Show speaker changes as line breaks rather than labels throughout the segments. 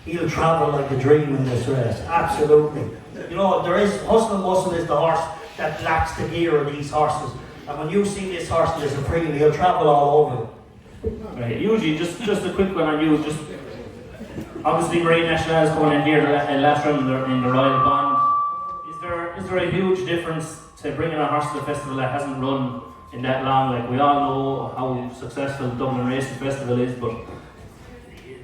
he'll travel like a dream in this race, absolutely. You know, there is, Hustle and Bustle is the horse that lacks the gear of these horses. And when you see this horse in the Supreme, he'll travel all over them.
Right, usually, just a quick one on you, just obviously Marine National is going in here last round in the Royal Bond. Is there a huge difference to bringing a horse to the festival that hasn't run in that long? Like, we all know how successful Dublin Racing Festival is, but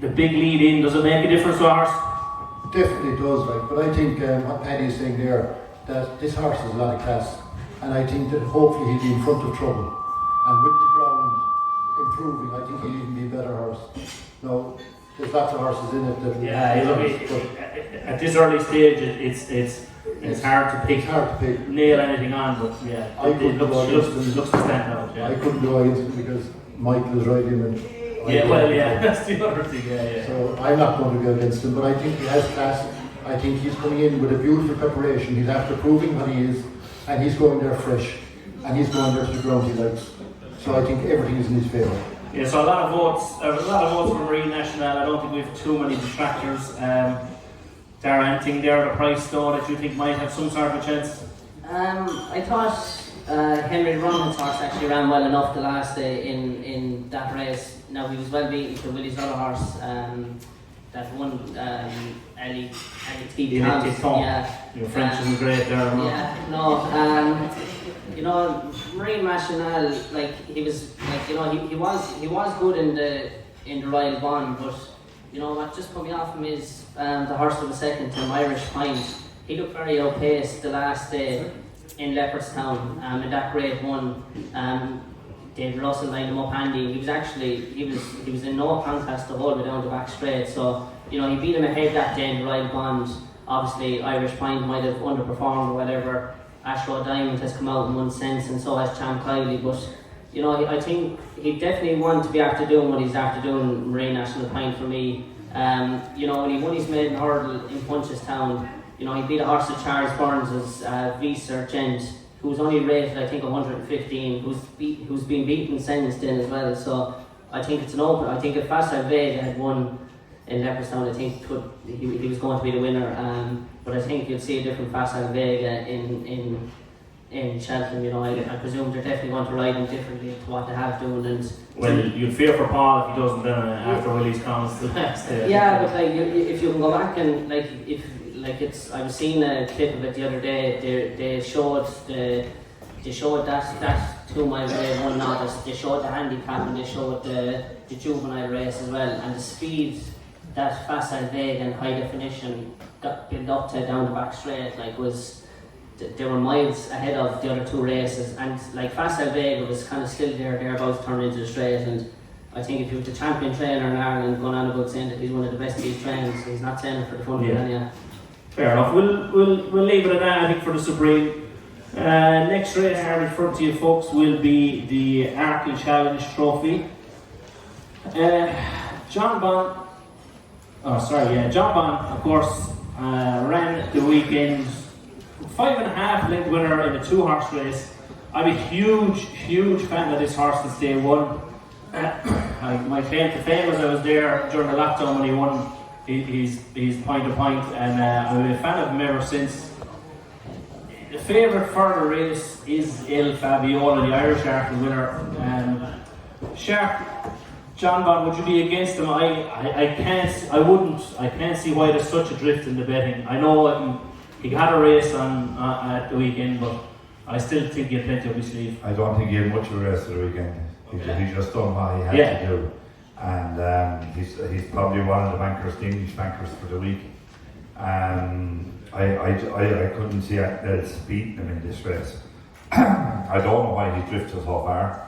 the big lead in, does it make a difference to a horse?
Definitely does, like, but I think what Paddy's saying there, that this horse has a lot of class, and I think that hopefully he'll be in front of trouble, and with the ground improving, I think he'll even be a better horse. No, there's lots of horses in it that
at this early stage, it's hard to pick.
It's hard to pick.
Nail anything on, but yeah, it looks to stand out. Yeah.
I couldn't go against it because Michael is riding him. And
that's the other thing. Yeah.
So I'm not going to go against him, but I think he has class. I think he's coming in with a beautiful preparation. He's after proving what he is, and he's going there fresh, and he's going there to the ground he likes. So I think everything is in his favour.
Yeah, so a lot of votes for Marine National. I don't think we have too many detractors. Darragh, anything there at a price though that you think might have some sort of a chance?
I thought Henry Runman's horse actually ran well enough the last day in that race. Now he was well beaten to Willie's other horse, that one 𝗵𝗂𝗃𝗃𝗃𝗃.
Yeah, your French isn't great there.
Yeah, no. You know, Marine National, like he was good in the Royal Bond, but you know what just put me off him is the horse of the second to Irish Pint. He looked very outpaced the last day in Leopardstown in that Grade 1. David Russell lined him up handy. He was in no contest the whole way down the back straight. So you know he beat him ahead that day in the Royal Bond. Obviously Irish Pint might have underperformed or whatever. Ashroad Diamond has come out in one sense, and so has 𝗀𝗂𝗯𝗃. But you know, I think he definitely want to be after doing what he's after doing. Marine National Pint for me. You know, when he won his maiden hurdle in Punchestown, you know, he beat a horse of Charles Burns' 𝗵𝗂𝗁𝗁𝗁𝗁, who's only rated I think 115, who's been beaten since then as well. So I think it's an open. I think if 𝗵𝗂𝗁𝗁𝗁 had won in Leopardstown, I think he was going to be the winner. But I think you'll see a different 𝗵𝗂𝗁𝗁𝗁𝗁 in Cheltenham. You know, I presume they're definitely going to ride him differently to what they have done. And
well, you'd fear for Paul if he doesn't then after Willie's comments the next day.
Yeah, but like if you can go back and I was seeing a clip of it the other day. They showed that 2 mile Grade 1 novice. They showed the handicap and they showed the juvenile race as well, and the speed that 𝗵𝗂𝗁𝗁𝗁 and high definition got built up to down the back straight they were miles ahead of the other 2 races, and like 𝗵𝗂𝗁𝗁𝗁 was kind of still thereabouts turning into the straight. And I think if you were the champion trainer in Ireland going on about saying that he's one of the best he's trained, he's not saying it for the fun of it anyhow.
Fair enough. We'll leave it at that, I think, for the Supreme. Next race I have in front of you folks will be the Arkle Challenge Trophy. John Bond, of course, ran the weekend. 5.5 length winner in a 2-horse race. I'm a huge fan of this horse since day one. My claim to fame was I was there during the lockdown when he won his point to point, and I've been a fan of him ever since. The favourite for the race is 𝗀𝗵𝗵𝗀𝗀𝗀𝗀𝗀, the Irish Arkle winner. Sharp, John Bond, would you be against him? I can't see why there's such a drift in the betting. I know he had a race on at the weekend, but I still think he had plenty up his sleeve.
I don't think he had much of a race at the weekend. He just done what he had to do, and he's probably one of the English bankers for the week. I couldn't see else beating him in this race. I don't know why he's drifted so far,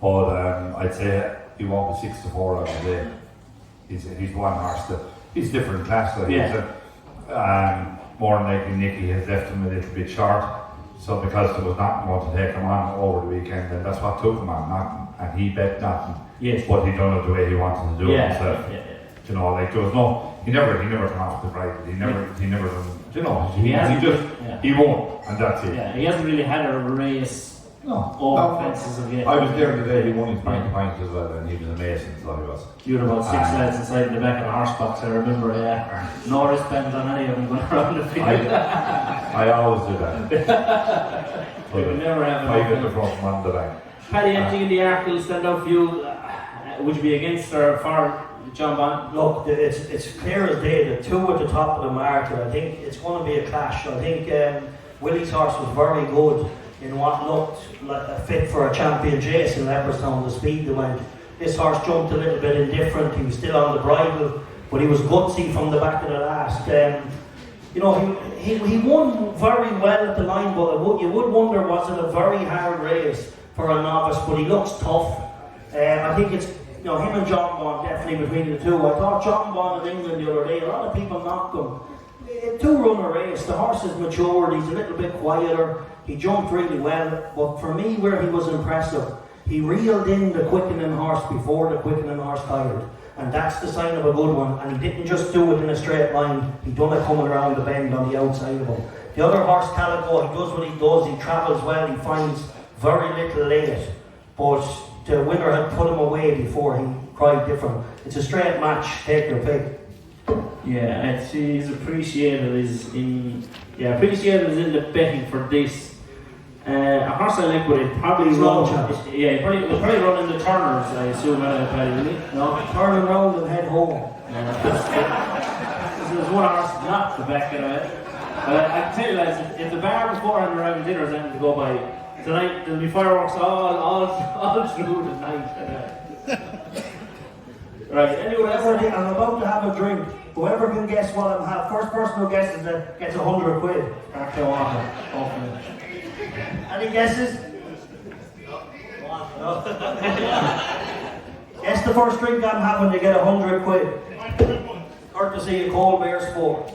but I'd say he won't be 6-4 on the day. He's one horse that he's different class. So more than likely Nicky has left him a little bit short. So because there was nothing going to take him on over the weekend, and that's what took him on, nothing. And he bet nothing. Yes. But he done it the way he wanted to do it himself. You know, like there was no, he never come off the right. He never done, you know, he won't, and that's it.
Yeah, he hasn't really had a race
No.
over fences of
I was there the day he won his point as well, and he was amazing, so he was.
You had about 6 lads inside in the back of the horse box, I remember, yeah. No wristbands on any of them going around the field.
I always do that.
We would never have
Five at the front, one at the back.
Paddy, anything in the Arkle stand out for you? Would you be against or for John Bond?
Look, it's clear as day. The two at the top of the market. I think it's going to be a clash. I think Willie's horse was very good in what looked like a fit for a champion chase in Leopardstown. The speed they went. This horse jumped a little bit indifferent. He was still on the bridle, but he was gutsy from the back of the last. You know, he won very well at the line, but you would wonder, was it a very hard race for a novice? But he looks tough. I think it's, you know, him and John Bond definitely between the two. I thought John Bond in England the other day, a lot of people knocked him. A two-runner race, the horse is matured, he's a little bit quieter, he jumped really well, but for me where he was impressive, he reeled in the quickening horse before the quickening horse tired. And that's the sign of a good one, and he didn't just do it in a straight line, he done it coming around the bend on the outside of him. The other horse, Calico, he does what he does, he travels well, he finds very little late, but the winner had put him away before he cried different. It's a straight match, take your pick.
Yeah, he's appreciated is in the betting for this. A horse I like, but it probably run. Yeah, it probably run in the turners, I assume. Paddy, no,
turn around and head home.
There's one horse, not the back of it. But I can tell you, lads, if the bar before and around dinner is anything to go by, tonight there'll be fireworks all through the night. Right, anyway,
I'm about to have a drink. Whoever can guess what I'm having, first person who guesses it gets £100.
𝗃𝗃𝗃𝗃𝗃.
Any guesses? No. Guess the first drink I'm having, you get £100. Courtesy of 𝘂𝗵𝗵𝗴.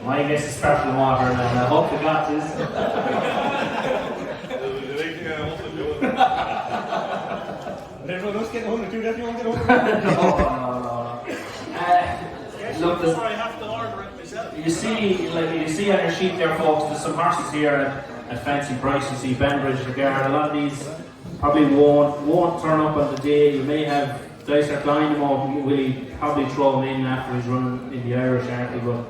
My guess is sparkling water, and I hope the got this.
Everyone else getting 100 too, that you want to get 100?
No. Look,
I have to order it myself.
you see on your sheet there, folks, there's some horses here at fancy price. You see Banbridge, Regard. A lot of these probably won't turn up on the day. You may have Dicer 𝘃𝗍𝗋, will he probably throw him in after he's running in the Irish Arkle, but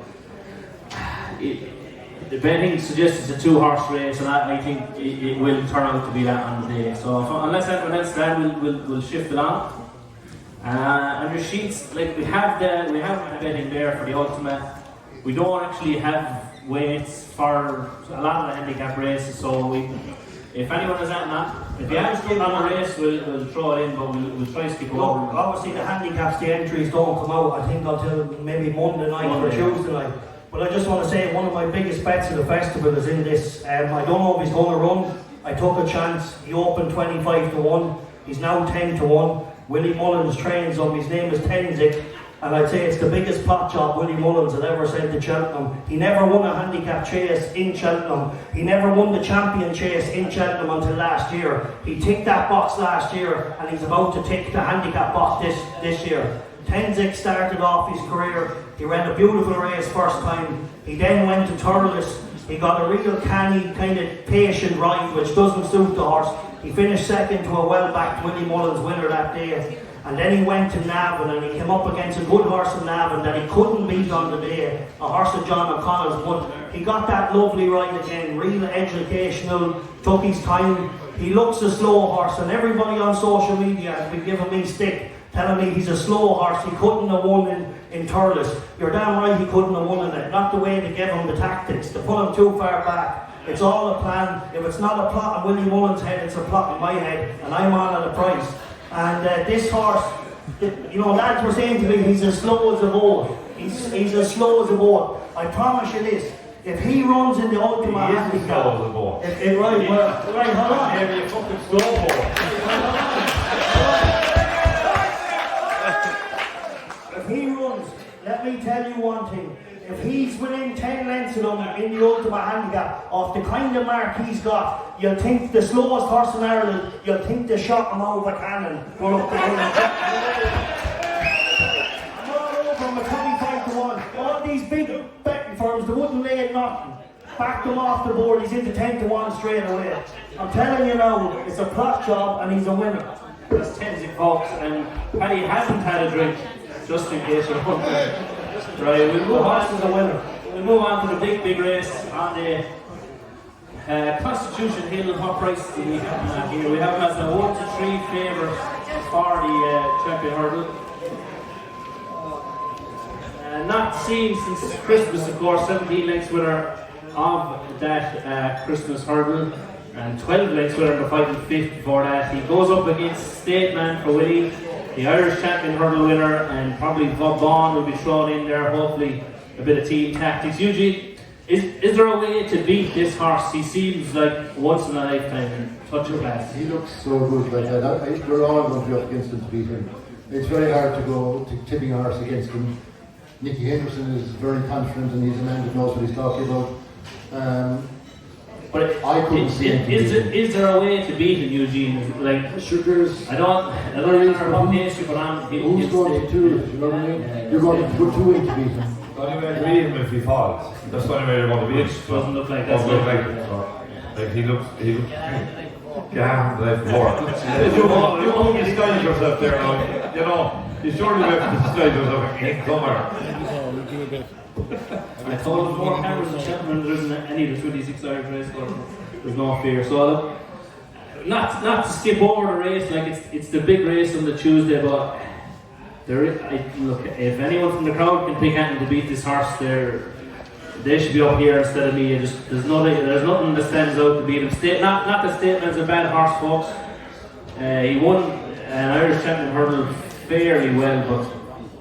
the betting suggests it's a two-horse race, and I think it will turn out to be that on the day. So unless anyone else does, we'll shift it on. On your sheets, like we have the betting there for the Ultima. We don't actually have weights for a lot of the handicap races, so if anyone has that, if you have to on a race, we'll throw it in, but we'll try to skip over.
Obviously the handicaps, the entries don't come out, I think, until maybe Monday night or Tuesday night. But I just want to say one of my biggest bets of the festival is in this. I don't know if he's going to run. I took a chance. He opened 25 to 1. He's now 10 to 1. Willie Mullins trains him. His name is 𝘃𝗋𝗃. And I'd say it's the biggest pot job Willie Mullins had ever sent to Cheltenham. He never won a handicap chase in Cheltenham. He never won the champion chase in Cheltenham until last year. He ticked that box last year, and he's about to tick the handicap box this year. 𝘃𝗋𝗃 started off his career. He ran a beautiful race first time. He then went to Thurles. He got a real canny, kind of patient ride, which doesn't suit the horse. He finished second to a well-backed Willie Mullins winner that day. And then he went to Navan, and he came up against a good horse in Navan that he couldn't beat on the day, a horse of John O'Connell's, but he got that lovely ride again, real educational, took his time. He looks a slow horse, and everybody on social media has been giving me stick, telling me he's a slow horse, he couldn't have won in Thurles. You're damn right he couldn't have won in it, not the way they give him the tactics, to pull him too far back. It's all a plan. If it's not a plot in Willie Mullins' head, it's a plot in my head, and I'm on at a price. And this horse, you know, lads were saying to me, he's as slow as a boat. He's as slow as a boat. I promise you this, if he runs in the Ultima Handicap,
slow as a boat.
Right, hold on.
Yeah, you fucking slow boat.
If he runs, let me tell you one thing. If he's within 10 lengths of them in the Ultima Handicap, of the kind of mark he's got, you'll think the slowest horse in Ireland, you'll think the 𝘃𝗵𝗃𝗃𝗃 run up the hill. I'm all over him at 25 to 1. All these big betting firms, they wouldn't lay it nothing. backed him off the board. He's into 10-1 straight away. I'm telling you now, it's a plot job and he's a winner.
That's Tenzing, folks, and Paddy hasn't had a drink, just in case you're wondering. Right, we'll move on to
the winner.
We'll move on to the big race on the Constitution Hill. What price do we have here? We have him as a 1-3 favourite for the champion hurdle. Not seen since Christmas, of course. 17 lengths winner of that Christmas hurdle, and 12 lengths winner in the fighting fifth before that. He goes up against State Man for Willie, the Irish champion hurdle winner, and probably Vaughan will be thrown in there. Hopefully, a bit of team tactics. Eugene, is there a way to beat this horse? He seems like once in a lifetime in touch of class.
He looks so good like that. We're all going to be up against him to beat him. It's very hard to go to tipping a horse against him. Nicky Henderson is very confident and he's a man that knows what he's talking about.
But
I couldn't see him.
Is there a way to beat him, Eugene? Like,
Sugars.
I don't remember what pace you put on.
Who's going to do it? You know what I mean? You're going to put 2 in to beat him.
The only way to beat him if he falls. That's the only way you're going to beat him.
Doesn't look like
Doesn't look like it. Like he looks. Yeah, like more. You only disguise yourself there now. You know, you surely have to disguise yourself in somewhere.
I told him more cameras in Cheltenham there isn't any of the 26 Irish race courses. There's no fear. So not to skip over the race, like it's the big race on the Tuesday, but look, if anyone from the crowd can pick Ante to beat this horse, they should be up here instead of me. There's nothing that stands out to beat him. Not that Stateman's a bad horse, folks. He won an Irish champion hurdle fairly well, but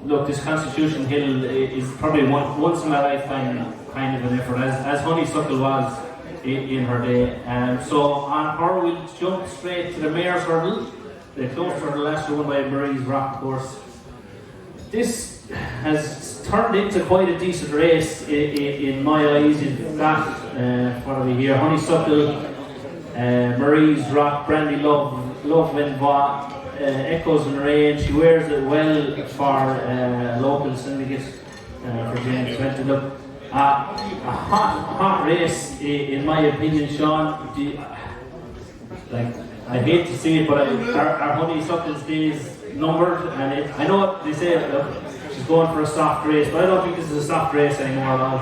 look, this Constitution Hill is probably once in a lifetime kind of an effort, as Honeysuckle was in her day. So on her, we'll jump straight to the Mayor's hurdle. The close hurdle last year won by Marie's Rock, of course. This has turned into quite a decent race in my eyes. You've got, what are we here? Honeysuckle, Marie's Rock, Brandy 𝘃𝗵𝗏𝗏, Echoes in Rain. She wears it well for local syndicates for James Fenton. Look, a hot race in my opinion, Sean. I hate to see it, but our Honeysuckle's days numbered, and I know what they say. Look, she's going for a soft race, but I don't think this is a soft race anymore at all.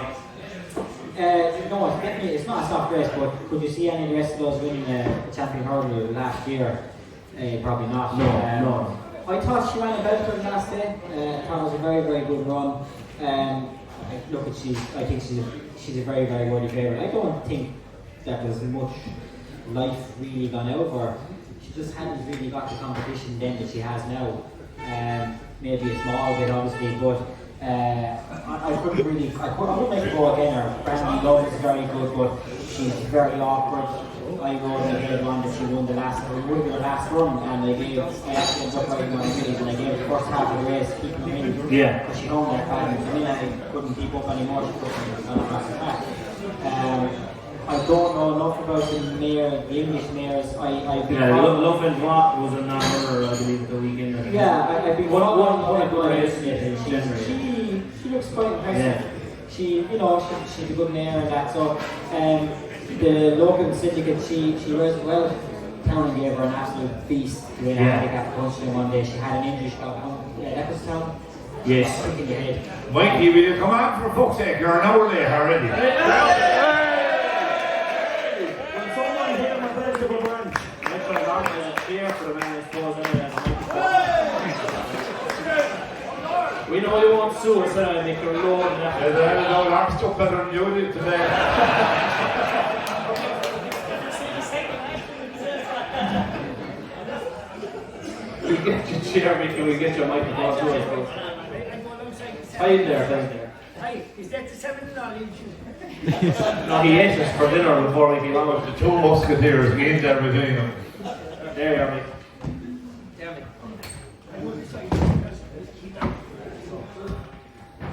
No, it's not a soft race, but could you see any of the rest of those winning the champion hurdle last year? Probably not.
No.
I thought she ran about for the last day. I thought it was a very, very good run. I think she's a very, very worthy favourite. I don't think that there's much life really gone out of her. She just hadn't really got the competition then that she has now. Maybe a small bit, obviously, but I wouldn't make her go again. Her Brandy 𝘃𝗏𝗏 is very good, but she's very awkward. I rode in the head one that she won the last run, and I actually ended up riding on the middle, and I gave the first half of the race keeping in.
Yeah.
But she hung that bad, and I couldn't keep up anymore. She put on across the back. I don't know enough about the English mares.
𝘃𝗏𝗏𝗏 was a number, I believe, the weekend.
Yeah, I've been
one good race in general.
She looks quite impressive.
Yeah.
She's a good mare and that. So, the local syndicate, she was well. Town gave her an absolute feast to win a handicap country one day. She had an injury. That was Town.
Yes.
In the head.
Mikey, will you come on for fuck's sake? You're an hour late already.
We know you won't sue us, and make your load.
I'm still better than you did today.
We get your chair, Mickey, we get your microphone to us. Time there.
Hey, is that the 7 knowledge?
No, he ate us for dinner before we came out.
The 2 musketeers gained everything.
There you are, Mick.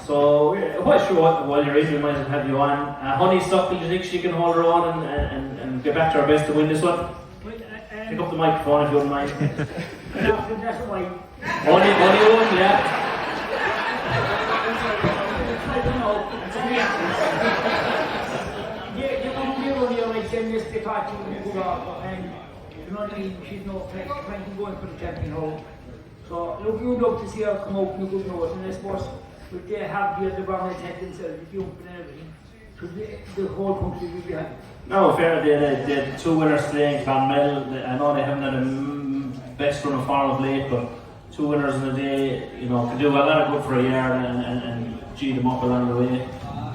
So, while you're in, we might have you on. Honeysuckle, do you think she can hold her on and get back to her best to win this one? Pick up the microphone if you wouldn't mind.
That's why.
Only one, yeah.
saying this, they thought she was a good horse, and you know what I mean, she's no place, she's trying to go in for the champion hole. So look, you'd love to see her come out in a good note, and I suppose with they have here the Bromley Tech themselves, the Jump and everything, so the whole country will be happy.
No, fair, the two winners today in Clonmel, I know they haven't had a best run of form of late, but two winners in a day, you know, can do a lot of good for a yard and G them up along the way.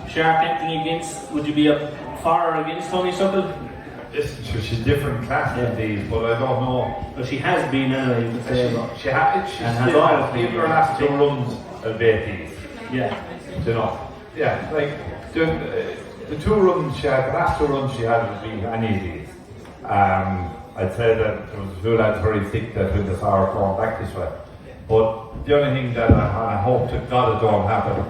Shark, anything against, would you be a for or against 𝘃𝗶𝗃𝗀𝗁?
Listen, she's different class than these, but I don't know.
Well, she has been anyway, you could say.
She has
still
always
been.
been. Her last two runs 𝗃𝗃𝗃𝗃𝗃.
Yeah.
You know, yeah, like the two runs she had, the last two runs she had would be any of these. I'd say that there was a few lads very thick that when they saw her going back this way. But the only thing that I hope to God it don't happen,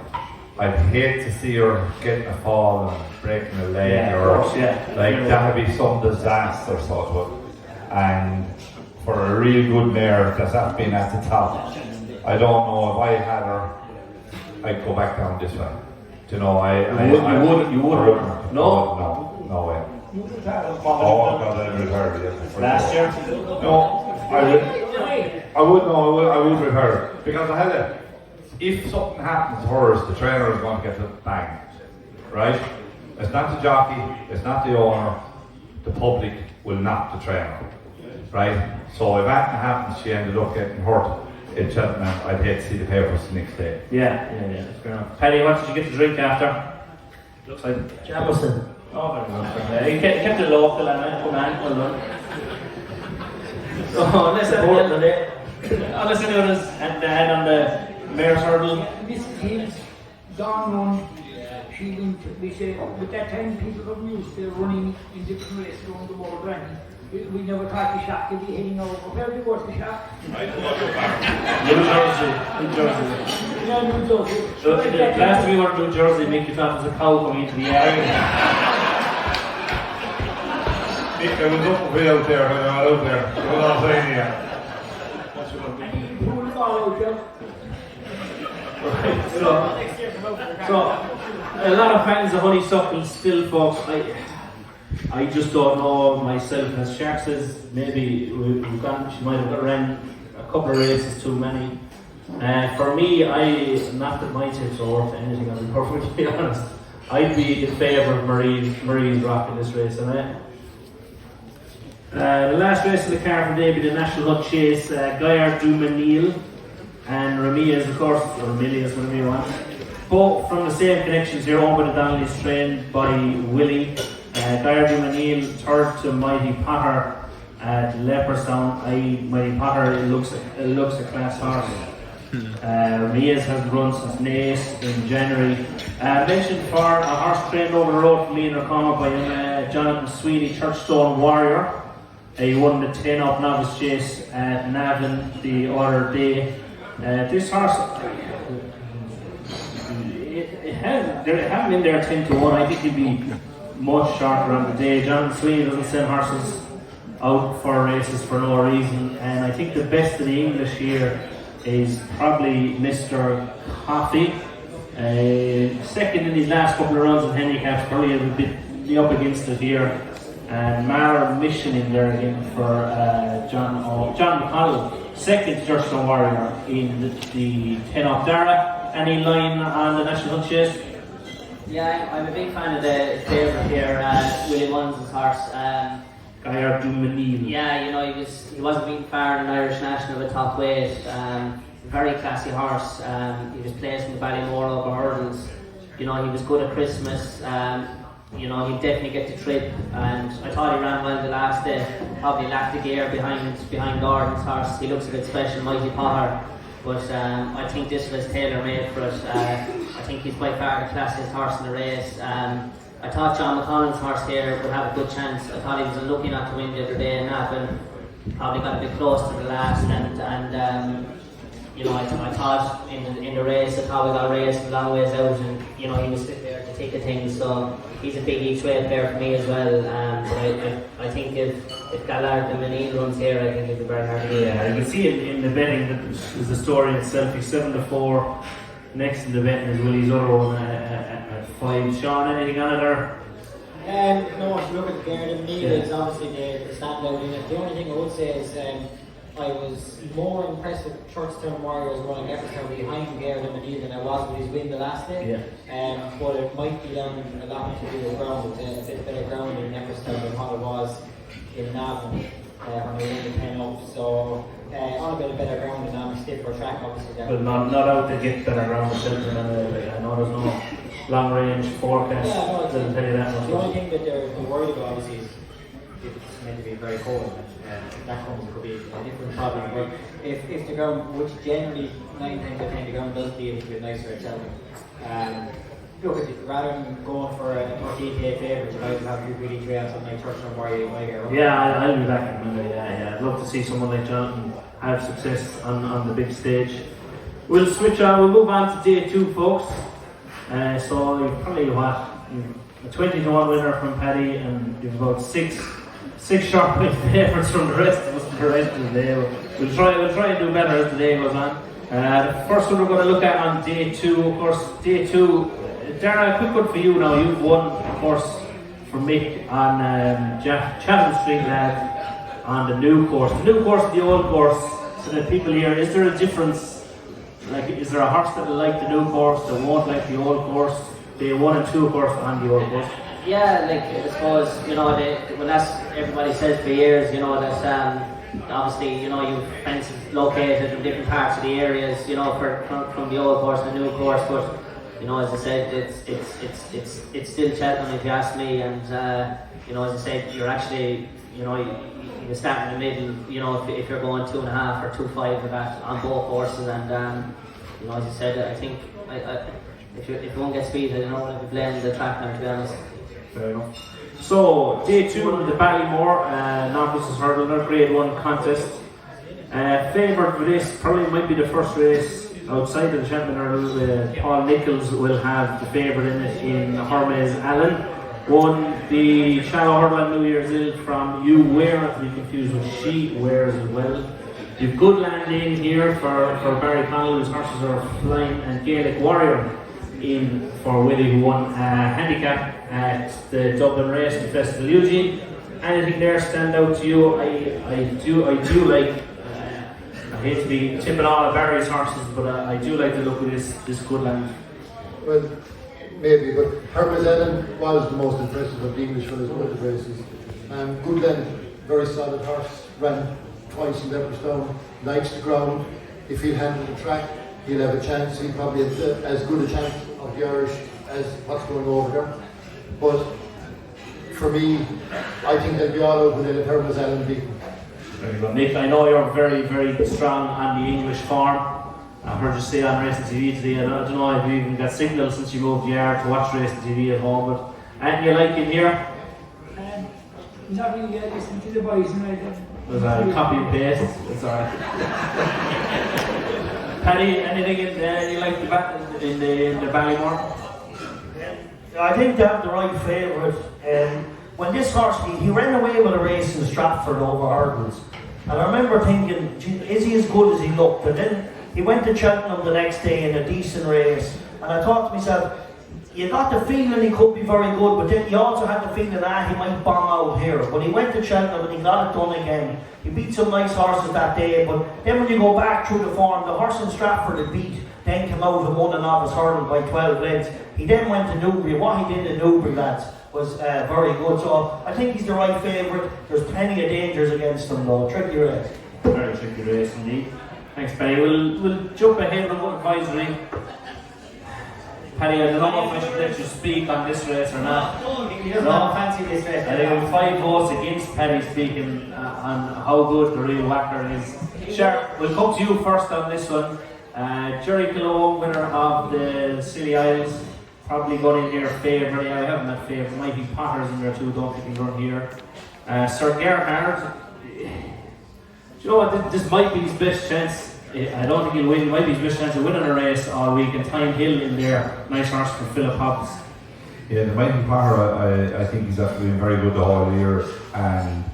I'd hate to see her getting a fall and breaking a leg like that'd be some disaster sort of. And for a real good mare that's been at the top, I don't know if I had her, I'd go back down this way. Do you know,
you would.
No way. Oh God, I retire it.
Last year?
No, I would retire it because I had it. If something happens to hers, the trainer is going to get it banged, right? It's not the jockey, it's not the owner, the public will knock the trainer, right? So if that happens, she ended up getting hurt in Cheltenham, I'd hate to see the papers the next day.
Yeah, fair enough. Paddy, what did you get to drink after? Looks like
Jameson.
Oh, very good. You kept it local and come on, well done. So, unless anyone has had the head on the mare's hurdle.
Mrs. Hill's gone run, she went, we say, with that time people got used to running in different races around the world, right? We never thought the shop could be heading over. Where did you go to the shop?
New Jersey.
Yeah, New Jersey.
So the last time we were in New Jersey, Mick, you thought there was a cow coming into the area.
Mick, I was up way out there when I was out there. You know what I'm saying here?
And you pulled the ball out there.
So a lot of fans of honeysuckle still, folks. I just don't know myself. As Shark says, maybe we've gone. She might have ran a couple of races too many. For me, not that my tips are worth anything. I'll be perfectly honest. I'd be in favour of Marie's Rock in this race, and the last race of the card today will be the National Hunt Chase. 𝗀𝗂𝗯𝗀𝗃𝗀𝗃 and Ramia's, of course, or Amelia's, whatever you want. Both from the same connections here, owned by the Donnellys, trained by Willie. 𝗀𝗂𝗯𝗀𝗃𝗀𝗃, third to 𝘵𝗵𝗆 at Leopardstown. 𝘵𝗵𝗆, it looks a class horse. Ramia's has run since Naas in January. Mentioned for a horse trained over the road from me in O'Connell by Jonathan Sweeney, Churchstone Warrior. He won the 10-up novice chase at Navan the other day. This horse, they have him in there 10-1. I think he'd be much sharper on the day. Jonathan Sweeney doesn't send horses out for races for no reason, and I think the best of the English here is probably Mr. Keeffe. Second in his last couple of runs in Handicap, probably a bit up against it here. And Mara Mission in there again for John McConnell, second to Churchstone Warrior in the 10-up. Darragh, any line on the National Hunt Chase?
Yeah, I'm a big fan of the favourite here, Willie Mullins' horse.
𝗀𝗂𝗯𝗀𝗃𝗀𝗃.
Yeah, you know, he wasn't being far in an Irish national at top weight. Very classy horse. He was placed in the Ballymore over hurdles. You know, he was good at Christmas. You know, he'd definitely get the trip, and I thought he ran well the last day. Probably lacked the gear behind Gordon's horse. He looks a bit special, 𝘵𝗵𝗆, but I think this was tailor-made for it. I think he's by far the classiest horse in the race. I thought John McConnell's horse here would have a good chance. I thought he was unlucky not to win the other day in Navan. Probably got a bit close to the last, and you know, I thought in the race, I thought we got raced a long ways out, and you know, he was fit there to take the things. So he's a big each-way player for me as well. But I think if 𝗀𝗂𝗯𝗀𝗃𝗀𝗃 runs here, I think it'd be very hard to get.
Yeah, you can see it in the betting. That is the story itself. He's 7-4. Next in the betting is Willie's other one at 5. Sean, anything on it or?
No, if you look at Garden, Neil is obviously the standout in it. The only thing I would say is I was more impressed with Cheltenham Warriors running Epperstown behind Garden and Neil than I was with his win the last day. But it might be down a lot to do with ground. It's a bit better ground in Epperstown than what it was in Navan when we won the 10 up. So on a bit of better ground and on a stiffer track, obviously.
But not out to get better ground with Cheltenham. I know there's no long range forecast. Doesn't tell you that much.
The only thing that they're worried about obviously is it's meant to be very cold. That could be a different problem. But if the ground, which generally 9 times out of 10 the ground does be a little bit nicer at Cheltenham. Look, rather than going for a 𝘃𝗶𝗱𝗏 favourite, you'd like to have 𝑃𝗶𝗱𝗏 on something like Cheltenham Warrior, you might get around.
Yeah, I'll be back in Monday. Yeah. I'd love to see someone like Jonathan have success on the big stage. We'll switch on. We'll move on to day 2, folks. So you've probably a 20-1 winner from Paddy, and you've about six sharp favourites from the rest of us for the rest of the day. We'll try and do better as the day goes on. The first one we're going to look at on day 2, of course, day 2. Darragh, a quick one for you now. You've won, of course, for Mick on Chatham Street Lad on the new course. The new course and the old course. So that people here, is there a difference? Like, is there a horse that will like the new course that won't like the old course? Day 1 and 2 course on the old course?
Yeah, like I suppose, well, that's everybody says for years, that obviously, you've fences located in different parts of the areas, from the old course to the new course, but as I said, it's still Cheltenham if you ask me, and as I said, you're actually, you start in the middle, if you're going 2.5 or 2.5 of that on both courses, and as I said, I think if one gets speed, I don't want to be blaming the track now, to be honest.
Fair enough. So, day 2 of the Ballymore novices hurdle, another grade 1 contest. Favoured for this probably might be the first race outside of the Cheltenham hurdle. Paul Nichols will have the favourite in it in Hermes Allen. Won the shallow hurdle on New Year's Eve from 𝗀𝗂𝗯𝗀𝗏, to be confused with 𝗫𝗄𝗯 as well. You've good landing here for Barry Connell, whose horses are flying, and Gaelic Warrior in for 𝗁𝗏𝗍, who won Handicap at the Dublin race in Festival Eugene. Anything there stand out to you? I do like. I hate to be tipping all of Barry's horses, but I do like the look of this good land.
Well, maybe, but Hermes Allen was the most impressive of the English for his motor races. Goodland, very solid horse, ran twice in Epperstown, likes the ground. If he'll handle the track, he'll have a chance. He'll probably have as good a chance of the Irish as what's going over there. But for me, I think they'll be all over the Hermes Allen beaten.
Very good. Nick, I know you're very, very strong on the English form. I heard you say on Racing TV today, I don't know if you even got signal since you moved the yard to watch Racing TV at home, but anything you like in here?
Not really listening to the boys,
Was I copy and paste? It's alright. Paddy, anything in there you like in the Ballymore?
I think they have the right favourite. When this horse, he ran away with a race in Stratford over hurdles. And I remember thinking, is he as good as he looked? And then he went to Cheltenham the next day in a decent race. And I thought to myself, you got the feeling he could be very good, but then you also had the feeling that he might bomb out here. But he went to Cheltenham and he got it done again. He beat some nice horses that day, but then when you go back through the form, the horse in Stratford had beat, then came out and won a novice hurdle by 12 lengths. He then went to Newbury. What he did in Newbury, lads, was very good. So I think he's the right favourite. There's plenty of dangers against him though. Tricky race.
Very tricky race indeed. Thanks, Paddy. We'll jump ahead on what advisory. Paddy, I don't know if I should let you speak on this race or not.
He doesn't have a fancy this race.
I think we have 5 votes against Paddy speaking on how good the real whacker is. Sure, we'll come to you first on this one. 𝗀𝗂𝗯𝗀𝗏, winner of the Scilly Isles, probably going in here favourite. Yeah, I haven't that favourite. Might be Potter's in there too, don't think he'll run here. Sir Gerhard, do you know what? This might be his best chance. I don't think he'll win. It might be his best chance of winning a race all week. And Time Hill in there, nice horse for Philip Hobbs.
Yeah, the Mighty Potter, I think he's after doing very good the whole year, and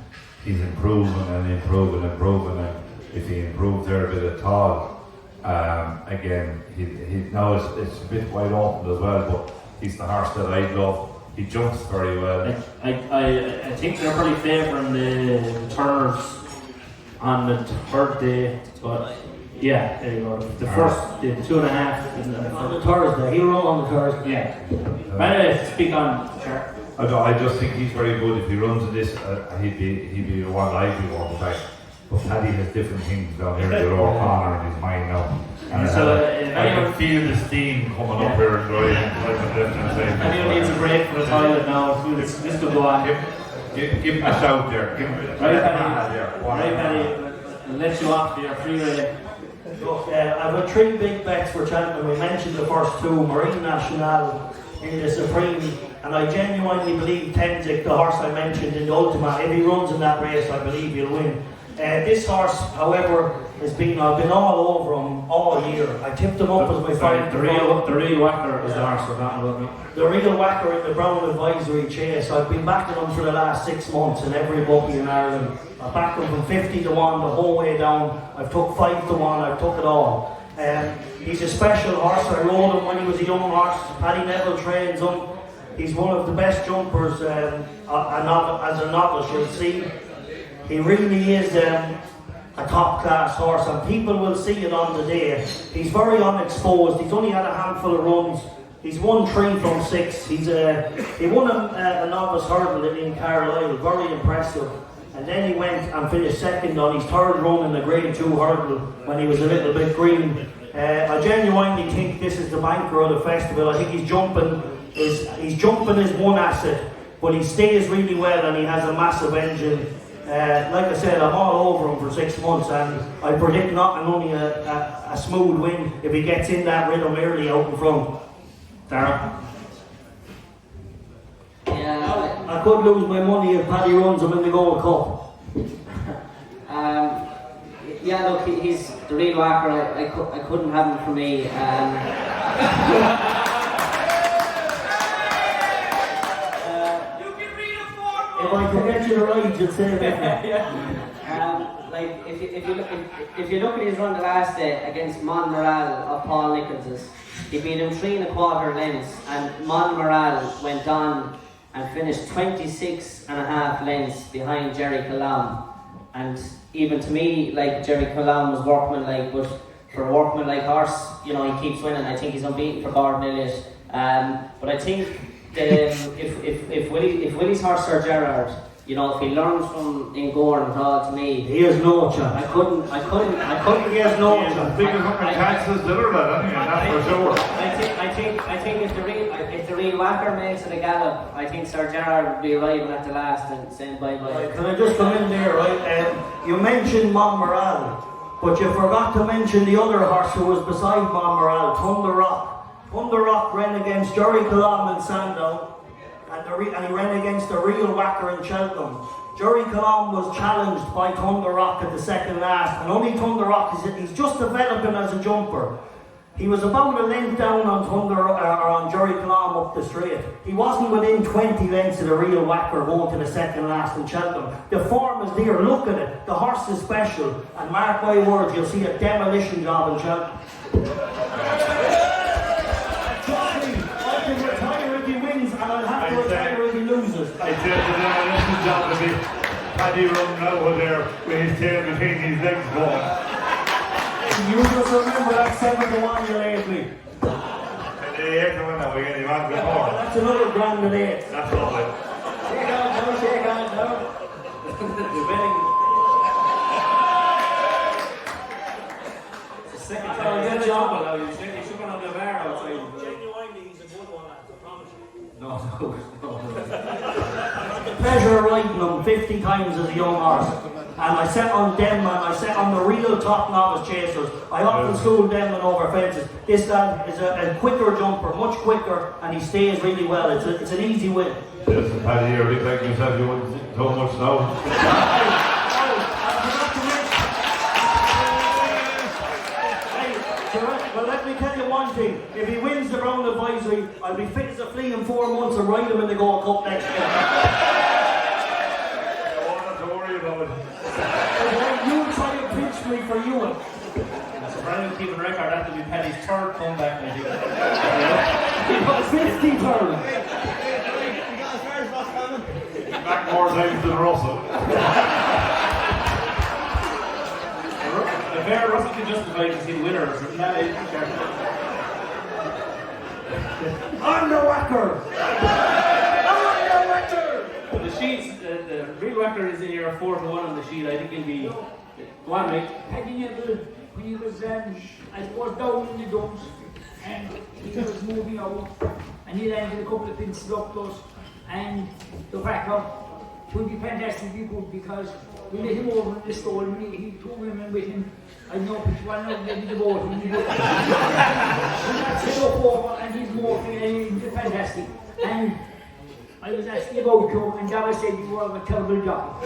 he's improving and improving. And if he improves there a bit at all, again, he now it's a bit wide open as well. But he's the horse that I love. He jumps very well.
I think they're probably favouring the turners on the third day, but yeah, there you go. The first, the 2.5
on the Thursday. He'll run on the Thursday.
Yeah. But speak on, sure.
I just think he's very good. If he runs in this, he'd be the one I'd be wanting back. But Paddy has different things down here in the lower corner in his mind now. And
So,
I can feel the steam coming up here and driving left and right.
Anyone needs a break from the toilet now, this could go on.
Give him a shout there. Give him
Right, Paddy. Right, Paddy. I'll let you off for your free ride.
Look, I've got 3 big bets for Cheltenham. We mentioned the first 2, Marine National in the Supreme, and I genuinely believe 𝗃𝗋𝗃𝗃, the horse I mentioned in the Ultima, if he runs in that race, I believe he'll win. This horse, however, I've been all over him all year. I tipped him up as my favourite.
The real whacker is the horse we're talking about now.
The real whacker in the 𝗵𝗰𝗴𝗁𝗁𝗁𝗁𝗁𝗁𝗁. I've been backing him for the last 6 months in every bookie in Ireland. I backed him from 50 to 1 the whole way down. I've took 5 to 1. I've took it all. He's a special horse. I rode him when he was a young horse. Paddy Neville trains him. He's one of the best jumpers as a novice. You'll see. He really is a top class horse, and people will see it on the day. He's very unexposed. He's only had a handful of runs. He's won 3 from 6. He won a novice hurdle in Carlisle, very impressive. And then he went and finished second on his 3rd run in the Grade 2 hurdle when he was a little bit green. I genuinely think this is the banker of the festival. I think his jumping is one asset, but he stays really well and he has a massive engine. Like I said, I'm all over him for 6 months, and I predict not only a smooth win if he gets in that rhythm early out in front. Darragh?
Yeah.
I could lose my money if Paddy runs him in the Gold Cup.
Yeah, look, he's the real whacker. I couldn't have him for me.
If I could get you the right, you'd say it.
Like if you look at his run the last day against 𝗵𝗏𝗏 of Paul Nichols's, he beat him 3 1/4 lengths, and 𝗵𝗏𝗏 went on and finished 26.5 lengths behind 𝗃𝗶𝗃𝗀. And even to me, like, 𝗃𝗶𝗃𝗀 was workmanlike, but for a workmanlike horse, you know, he keeps winning. I think he's unbeaten for Gordon Elliott. But I think that if Willie's horse Sir Gerard, you know, if he learns from Gordon to me,
he has no chance.
I couldn't.
He has no chance.
Bigger chances than that's for sure.
I think if the real whacker makes it a gallop, I think Sir Gerard would be arriving at the last and saying bye-bye.
Right, can I just come in there, right? You mentioned 𝗵𝗏𝗏𝗏, but you forgot to mention the other horse who was beside 𝗵𝗏𝗏𝗏, 𝗀𝗏𝗏. 𝗀𝗏𝗏 ran against 𝗃𝗶𝗏𝗏𝗏 in Sandown, and he ran against the real whacker in Cheltenham. 𝗃𝗶𝗏𝗏𝗏 was challenged by 𝗀𝗏𝗏 at the second last, and only 𝗀𝗏𝗏, he's just developing as a jumper. He was about a length down on 𝗀𝗏𝗏𝗏𝗏 up the straight. He wasn't within 20 lengths of the real whacker going to the second last in Cheltenham. The form is there, look at it. The horse is special, and mark my words, you'll see a demolition job in Cheltenham. I'll have to retire if he loses.
I said to them, this is job to be Paddy running over there with his tail between his legs going.
You just remember that 7 to 1 you laid me.
The 8 to 1 now, we're getting on before.
That's another grand at 8.
That's lovely.
Shake hands now.
You're betting. It's the second time he's in the jungle now. You should go on the bar outside.
Genuinely, he's a good one, I promise you.
No.
I had the pleasure of riding him 50 times as a young horse. And I sat on them, and I sat on the real top novice chasers. I often schooled them and over fences. This lad is a quicker jumper, much quicker, and he stays really well. It's an easy win.
Listen, Paddy, you look like yourself, you wouldn't think so much now.
Well, let me tell you one thing. If he wins the 𝗵𝗏𝗏𝗏𝗏, I'll be fit as a flea in 4 months and ride him in the Gold Cup next year. You try and pitch me for you.
That's a brand new keeping record. That will be Paddy's 3rd comeback, I think.
50 turn.
back more times than Russell.
The fair Russell can justify to see the winners.
I'm the whacker! I'm the whacker!
The sheets, the real record is in your 4-1 on the sheet. I think it'll be. Go on, mate.
Peggy Neville, when he was, I suppose, down in the dumps, and he was moving out, and he landed a couple of pinches up close, and the whacker would be fantastically good because we let him over in the stall, and he took women with him. I know which one of them the boat, and he got set up over, and he's morphing, and he's fantastic. And I was asking about him, and Darragh said you were a terrible job.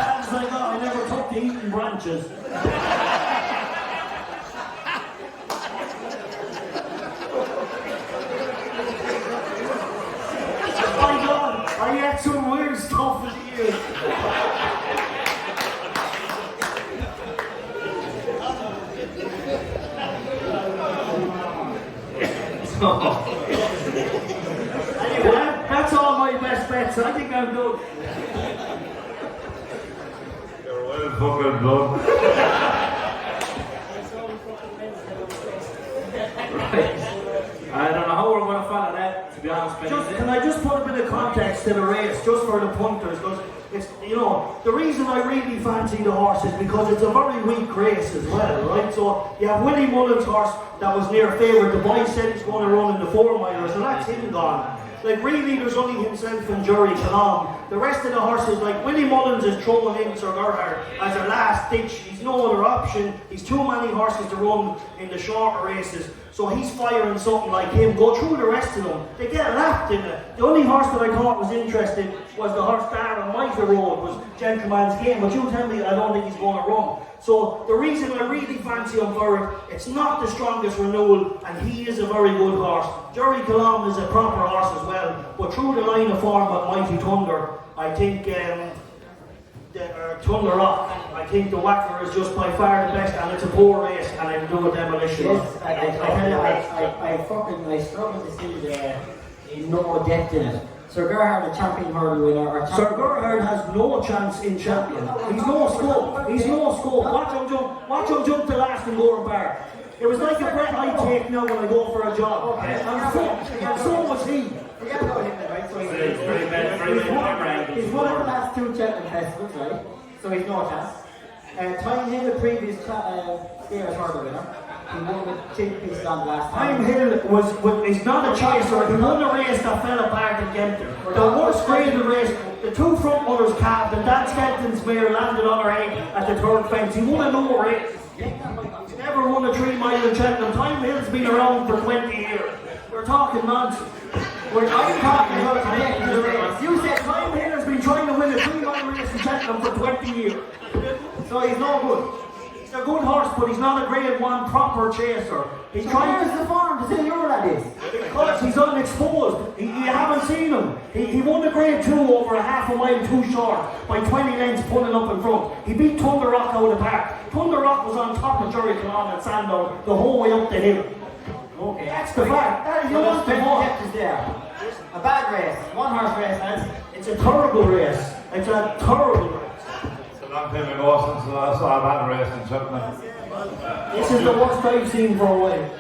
As I got, I never took to eating branches. My God, I had some weird stuff in the ears. Anyway, that's all my best bets. I think I'm good.
You're well fucking done.
I don't know how we're going to follow that, to be honest.
Can I just put a bit of context to the race, just for the punters? Because it's, you know, the reason I really fancy the horse is because it's a very weak race as well, right? So you have Willie Mullen's horse that was near favourite. The boy said he's going to run in the 4-miler, so that's him gone. Like, really, there's only himself and 𝗀𝘂𝗯𝘀𝗃. The rest of the horses, like Willie Mullins is throwing in 𝗀𝘂𝗯𝘀𝗃 as a last ditch. He's no other option. He's too many horses to run in the shorter races. So he's firing something like him. Go through the rest of them. They get lapped in it. The only horse that I thought was interesting was the horse 𝗁𝗏𝗏 was 𝗀𝗂𝗯𝘀𝗀𝗏𝗏 game. But you tell me, I don't think he's going to run. So the reason I really fancy him for it, it's not the strongest renewal, and he is a very good horse. 𝗀𝗂𝗁𝗏𝗏 is a proper horse as well. But through the line of form at Mighty Thunder, I think 𝗀𝗂𝗁𝗏𝗏, I think the whacker is just by far the best, and it's a poor race, and I do a demolition.
Yes, I struggle to see no depth in it. 𝗀𝗂𝗁𝗏, the champion hurdle winner, or
𝗀𝗂𝗁𝗏 has no chance in champion. He's no scope. He's no scope. Watch him jump to last in 𝗀𝗏𝗏𝗏. It was like a breath I take now when I go for a jog. And so was he.
Forget about him, right? So
It's very bad.
he's won the last 2 Cheltenham festivals, right? So he's no chance. Time Hill, the previous Steers hurdle winner, he won with 𝘃𝗶𝗽𝗀 the last time.
Time Hill is not a chaser. He won the race that fell apart in Kempton. The worst graded race, the 2 front runners calved, and Dan Skelton's mare landed on her head at the 3rd fence. He won a no race. He's never won a 3-mile in Cheltenham. Time Hill's been around for 20 years. We're talking nonsense. I'm talking about the race. You said Time Hill has been trying to win a 3-mile race in Cheltenham for 20 years. So he's no good. He's a good horse, but he's not a grade 1 proper chaser. He's trying.
Where's the farm to say you're that is?
Because he's unexposed. You haven't seen him. He won the grade 2 over a half a mile too short by 20 lengths pulling up in front. He beat 𝗀𝗏𝗏𝗏 out of the park. 𝗀𝗏𝗏𝗏 was on top of 𝗀𝗂𝗁𝗏𝗏 at Sandown the whole way up the hill.
Okay.
That's the fact. That is, you want the horse.
depth is there. A bad race. 1 horse race, lads.
It's a terrible race. It's a terrible race.
It's a long time ago since I saw a bad race in Cheltenham.
This is the worst I've seen for a while.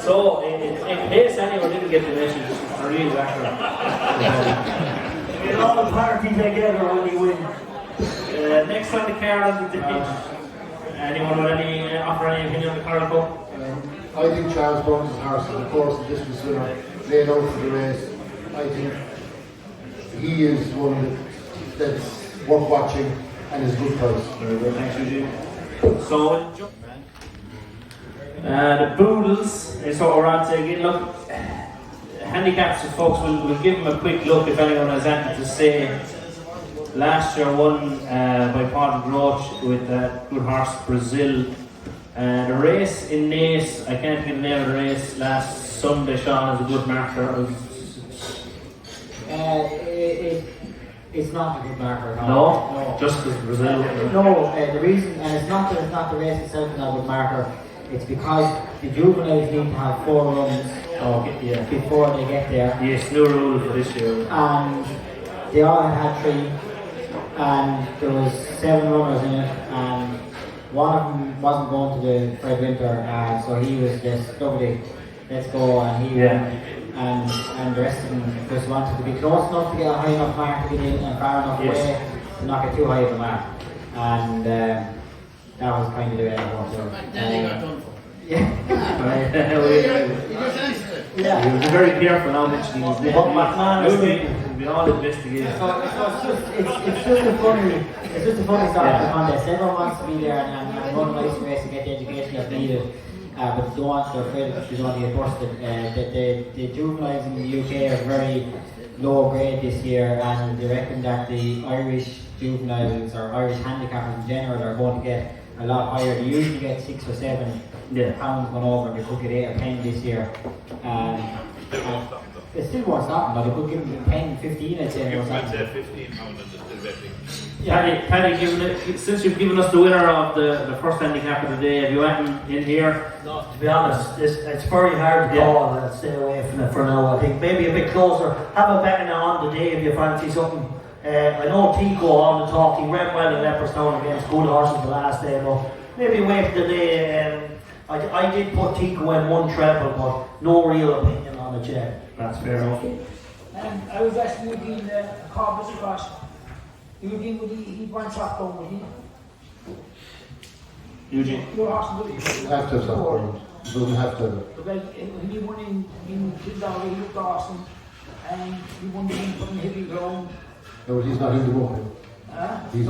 So, in case anyone didn't get the message, it's really accurate.
We all party together when he wins.
Next on the card is the pitch. Anyone with offer any opinion on the card?
I think Charles Burns' horse, of course, the distance winner, laid out for the race. I think he is one that's worth watching and is good price.
Very good, thanks, Eugene. So, the Boodles is what we're on to again. Look, handicaps, folks, we'll give them a quick look if anyone has anything to say. Last year won by Paul Groch with good horse Brazil. The race in Naas, I can't think of the name of the race, last Sunday, Sean, is a good marker.
It's not a good marker.
No? Just because Brazil.
No, the reason, and it's not that it's not the race itself is not a good marker. it's because the juveniles need to have 4 runs before they get there.
Yes, no rule for this year.
And they all had 3, and there was 7 runners in it, and one of them wasn't going to the Fred Winter, so he was just lovely. Let's go, and he won. And the rest of them just wanted to be close enough to get a high enough mark to get in and far enough away to knock it too high of a mark. And that was kind of the way it worked out.
Then he got done for.
Yeah.
He was very careful now mentioning his name.
But McMahon
we all investigated.
It's just a funny start to the contest. Everyone wants to be there and run a nice race and get the education that's needed. But they don't want to, they're afraid she's going to get busted. The juveniles in the UK are very low grade this year, and they reckon that the Irish juveniles or Irish handicappers in general are going to get a lot higher. They usually get 6 or 7 pounds going over, and they could get 8 or 10 this year. They still won't stop them, but they could give them 10, 15, I'd say.
I'd say 15 pounds and just betting.
Paddy, since you've given us the winner of the first handicap of the day, have you anything in here?
No, to be honest, it's very hard to call and stay away from it for now. I think maybe a bit closer. Have a betting on the day if you fancy something. I know 𝘃𝗂𝗂𝗄 on the talk. He ran well in Leopardstown against good horses the last day, but maybe wait for the day. I did put 𝘃𝗂𝗯𝘀𝗰 in 1 treble, but no real opinion on it yet.
That's fair enough.
I was asking Eugene 𝗃𝗵𝗄𝗁 cross. Eugene, would he want soft bone, would he?
Eugene?
Your horse would he?
Have to have soft bone. Doesn't have to.
Well, when he won in Juvenile, he looked awesome, and he won the win from heavy ground.
No, he's not in the movement. He's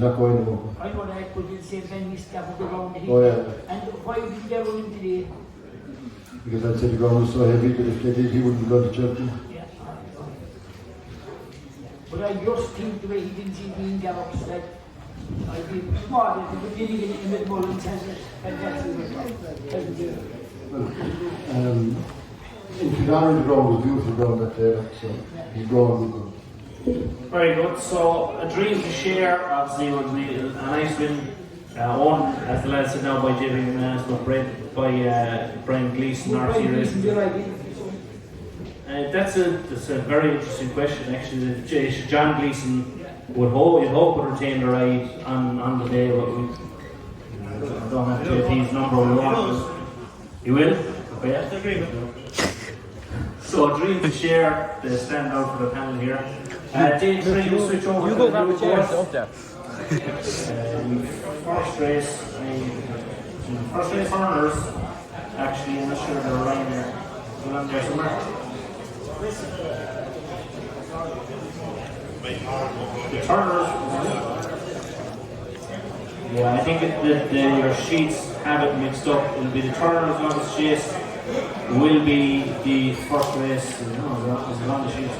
not going to move.
I know that, but at the same time, he's got the ground.
Oh yeah.
And why did he get him today?
Because I'd say the ground was so heavy that if they did, he wouldn't go to Cheltenham.
Yeah. But I just think the way he didn't see me in gallops, that I'd be smart at the beginning in the mid-ball and says it. And that's it.
In Juvenile, the ground was beautiful ground that day, so he's growing good.
Very good. So a dream to share obviously would be a nice win. Won, as the lad said now, by Jimmy Manus, but by Brian Gleeson, RC Racing. That's a very interesting question actually. John Gleeson would hope to retain the ride on the day, but I don't have JP's number we want. He will? Okay. So a dream to share the standout for the panel here. Day 3 will switch over to the new course. First race runners, actually, I'm not sure they're right there. They're on there somewhere. The turners, yeah, I think that your sheets have it mixed up. It'll be the turners, novice chase will be the first race. No, it's on the sheets.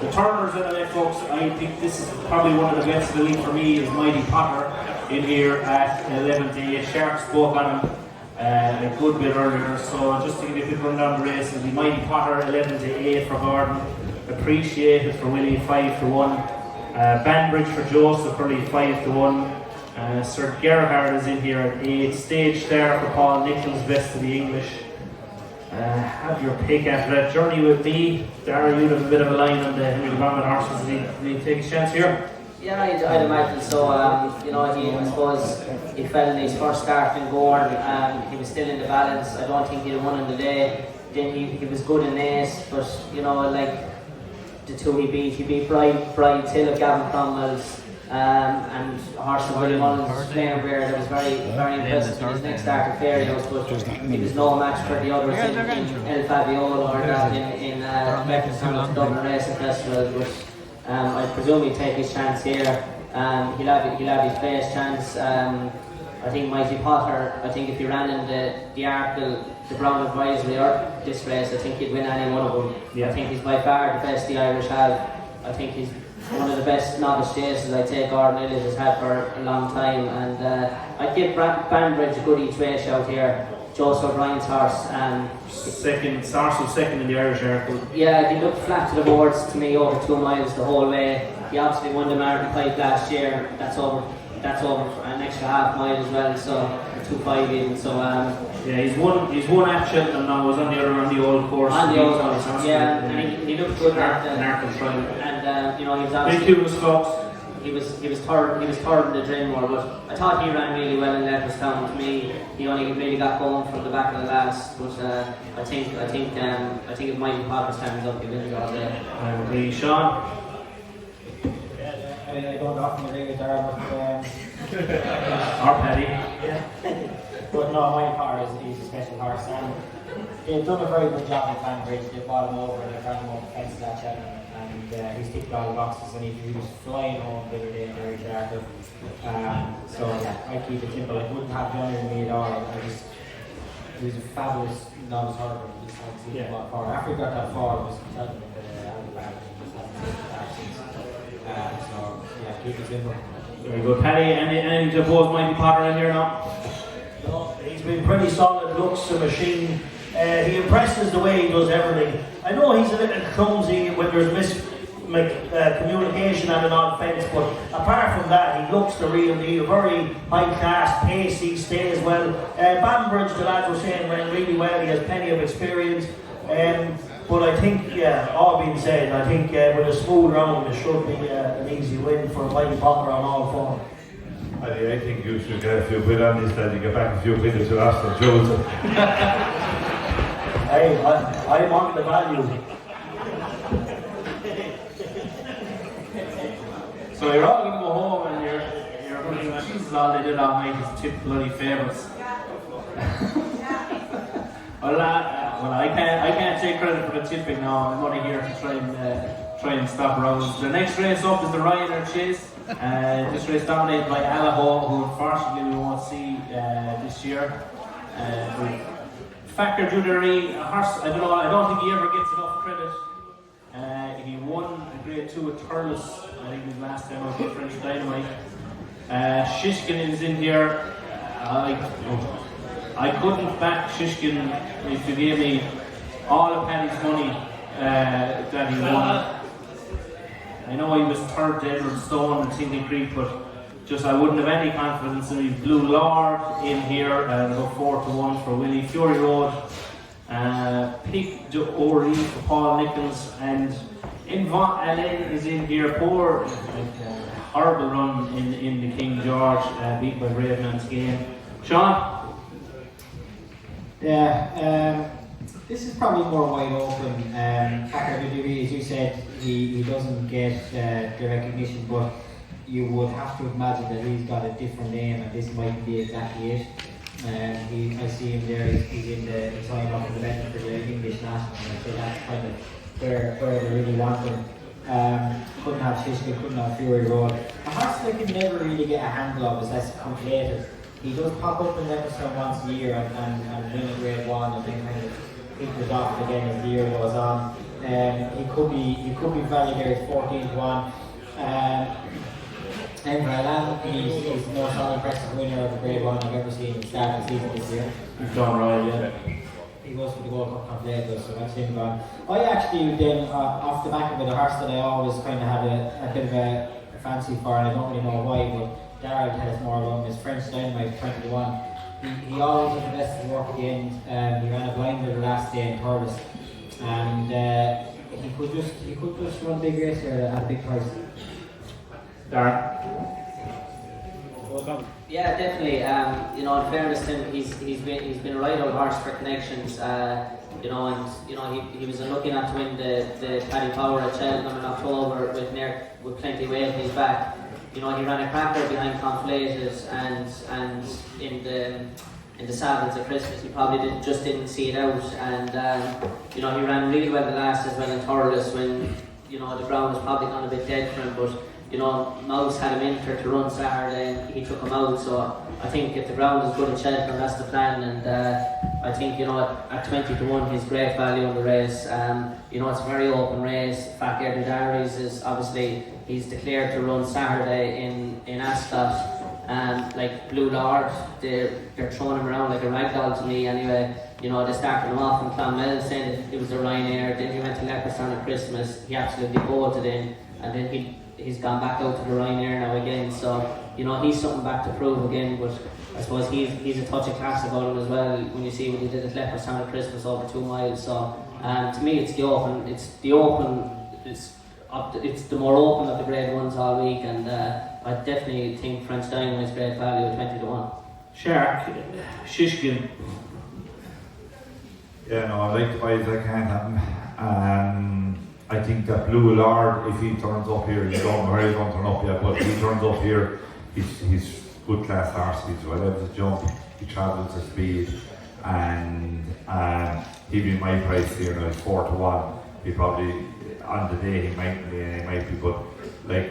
The turners in the folks, I think this is probably one of the best of the week for me, is Mighty Potter in here at 11 to 8. Sharp spoke on him a good bit earlier, so just to give you a quick rundown of the race, it'll be Mighty Potter 11 to 8 for Gordon, Appreciate It for Willie 5 to 1, Banbridge for Joseph early 5 to 1, Sir Gerhard is in here at 8, Stage Star for Paul Nichols, best of the English. Have your pick after that. Journey with me. Darragh, you have a bit of a line on the Henry Bartlett horses. Did he take his chance here?
Yeah, I'd imagine so. I suppose he fell in his first start in Gorn. He was still in the balance. I don't think he'd won in the day. Then he was good in Ace, but like the two he beat Bride's Hill of 𝗃𝗵𝗄𝗯𝗀𝗆 and horse of Willie Mullins playing Bear. That was very, very impressive in his next start at Fairyhouse, but he was no match for the others in 𝗃𝗵𝗄𝗆 or that in Merrigan Dublin Racing Festival. But I presume he'll take his chance here. He'll have his best chance. I think Mighty Potter, I think if he ran in the Arkle, the Brown Advisory or this race, I think he'd win any one of them.
Yeah.
I think he's by far the best the Irish have. I think he's one of the best novice chases I'd say Gordon Ellis has had for a long time, and I'd give Banbridge a good each way shout here. Joseph O'Brien's horse.
Second in the Irish Arkle.
Yeah, he looked flat to the boards to me over 2 miles the whole way. He obviously won the 𝗵𝗵𝗿𝗀𝗀𝗀 last year. That's over an extra half mile as well, so 2.5 even. So
yeah, he's won at Cheltenham now. Was on the old course.
On the old course, yeah, and he looked good at
Arkle trial.
And he was obviously he was third in the Drillmore, but I thought he ran really well in Leopardstown. To me, he only really got going from the back of the last, but I think if 𝗵𝗵𝗿𝗀𝗀𝗀𝗀 stands up, he wins all day.
I agree, Sean.
I don't often agree with Darragh,
Or Paddy.
but no, my car is a special horse, and they've done a very good job in Clanbridge. They brought him over, they brought him over fences at Cheltenham, and he's ticked all the boxes, and he was flying home the other day in Irish Arkle. So I keep it simple. I wouldn't have done it with me at all. He was a fabulous novice horse. After he got that fall, it was Cheltenham with Albert Bartlett, and just hadn't seen that since. So yeah, keep it simple.
Very good. Paddy, any to oppose 𝗵𝗵𝗿𝗀𝗀𝗀𝗀 in here now?
No, he's been pretty solid, looks a machine. He impresses the way he does everything. I know he's a little clumsy when there's communication at an odd fence, but apart from that, he looks the real deal. Very high class, pacey, stays well. Bambridge, the lads were saying, ran really well. He has plenty of experience. But I think, all being said, I think with a smooth round, it should be an easy win for 𝗵𝗵𝗿𝗀𝗀𝗀𝗀 on all four.
I think you should get a few quid on this, then you get back a few quid to last for Jules.
Hey, I want the value.
So you're all going to go home and you're running, this is all they did all night is tip bloody favourites. Well, I can't take credit for the tipping now. I'm only here to try and stop rows. The next race up is the Ryanair Chase. This race dominated by 𝗀𝗏, who unfortunately we won't see this year. Factor 𝗀𝗏𝗀𝗀𝗀, a horse, I don't think he ever gets enough credit. He won a Grade 2 at 𝗃𝗏𝗁, I think his last time out with French Dynamite. 𝘃𝗵𝗃𝗀𝗃 is in here. I couldn't back 𝘃𝗵𝗃𝗀𝗃 if you gave me all of Paddy's money that he won. I know he was third to Edward Stone and Tingley Creek, but just I wouldn't have any confidence in his Blue Lord in here, and go 4-1 for Willie. Fury Road, 𝗃𝗵𝗃𝗀𝗃𝗀𝗃 Nichols, and 𝗵𝗏𝗏𝗃𝗃 is in here. Poor, horrible run in the King George, beat by Brave Man's Game. Sean?
Yeah, this is probably more wide open. Factor 𝗀𝗏𝗃𝗃, as you said, he doesn't get the recognition, but you would have to imagine that he's got a different name, and this might be exactly it. I see him there, he's in the sign up in the event for the English national, so that's kind of where they really want him. Couldn't have 𝘃𝗵𝗃𝗀𝗃, couldn't have Fury Road. A horse that can never really get a handle of is less complicated. He does pop up in Leopardstown once a year and win a Grade 1, and then kind of pick off again as the year goes on. He could be valued there at 14-1. 𝗵𝗏𝗏𝗃𝗃𝗃, he's the most impressive winner of the Grade 1 I've ever seen in the start of the season this year.
He's done right, yeah.
He goes for the World Cup completely, so that's him gone. I actually then, off the back of it, a horse that I always kind of had a bit of a fancy for, and I don't really know why, but Darragh tells more about him, is French Dynamite 21. He always did the best of work at the end. He ran a blinder the last day in 𝗃𝗏𝗁, and he could just run a big race here at a big price.
Darragh?
Yeah, definitely. In fairness to him, he's been a right old horse for connections. He was unlucky not to win the Paddy Power at Cheltenham in October with plenty of weight in his back. He ran a cracker behind 𝗵𝗵𝗿𝗀𝗀𝗀𝗀 and in the Savins at Christmas he probably didn't see it out, and he ran really well the last as well in 𝗃𝗏𝗁 when the ground was probably gone a bit dead for him, but Mouse had him in to run Saturday and he took him out, so I think if the ground is good in Cheltenham, that's the plan, and I think at 20-1 he's great value on the race. It's a very open race. Factor 𝗀𝗏𝗃𝗀𝗃𝗃 is obviously he's declared to run Saturday in Ascot, Like Blue Lord, they're throwing him around like a ragdoll to me anyway. You know, they started him off in 𝗀𝗱𝗁 saying that it was a Ryanair, then he went to Leopardstown at Christmas, he absolutely bolted in, and then he's gone back out to the Ryanair now again, so, you know, he's something back to prove again, but I suppose he's a touch of class about him as well, when you see what he did at Leopardstown at Christmas over 2 miles, so, to me it's the Open, it's the more open of the grade ones all week, and I definitely think French Dynamite's great value at 20 to 1.
Shishkin.
Yeah, no, I like the vibes I can't have. I think that Blue Lord, if he turns up here, you don't know where he's going to turn up yet, but if he turns up here, he's good class horse, he's well able to jump, he travels at speed, and he'd be my price here now, 4 to 1. He probably, on the day, he might be, but like,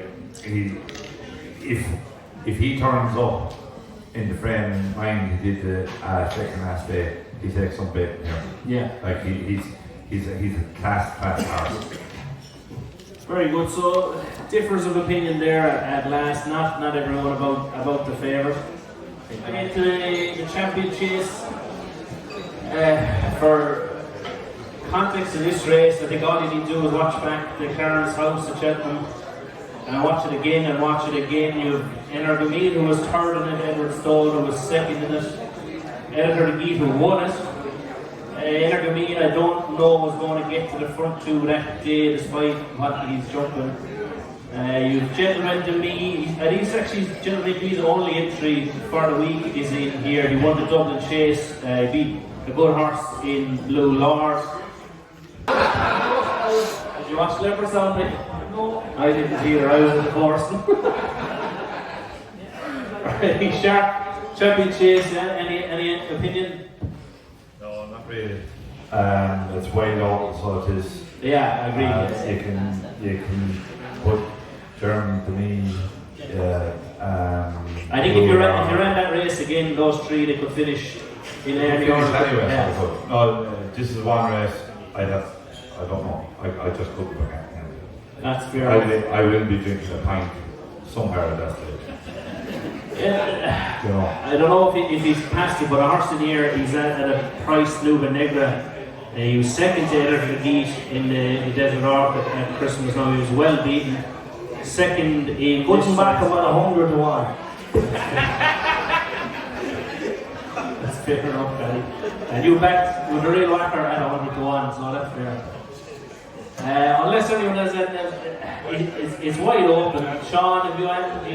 if he turns up in the frame of mind he did the second last day, he takes some bait here.
Yeah.
Like he's a class horse.
Very good. So difference of opinion there at last. Not everyone about the favourite. I get to the champion chase. For context of this race, I think all you need to do is watch back the Clarence House at Cheltenham, and watch it again and watch it again. You've 𝗀𝗏𝗄𝗃, who was third in it, Edward Stone, who was second in it, 𝗀𝗏𝗃𝗃, who won it. 𝗀𝗏𝗃𝗃, I don't know, was going to get to the front 2 that day despite what he's jumping. You've 𝗀𝗏𝗃𝗃, I think it's actually 𝗀𝗏𝗃𝗃's only entry for the week is in here. He won the Dublin Chase, he beat a good horse in Blue Lord. Did you watch Leopardstown? No. I didn't either, I was in the horse. Right, Sharp, champion chase, any opinion?
No, not really. It's wide open, so it is.
Yeah, I agree.
You can put German to me.
I think if you ran that race again, those 3 they could finish in early order.
Anyway,
yeah.
No, this is one race. I don't know. I just couldn't look at it.
That's fair.
I will be drinking a pint somewhere at that stage.
Yeah.
You know.
I don't know if he's past it, but a horse in here, he's at a price 𝗀𝗏𝗃𝗃. He was second to 𝗀𝗏𝗃𝗃 in the Desert Arkle at Christmas. Now he was well beaten. Second in.
Puts him back about 100 to 1.
That's fair enough, Paddy. And you backed with the real whacker at 100 to 1, so that's fair. Unless anyone has it's wide open. Sean, do you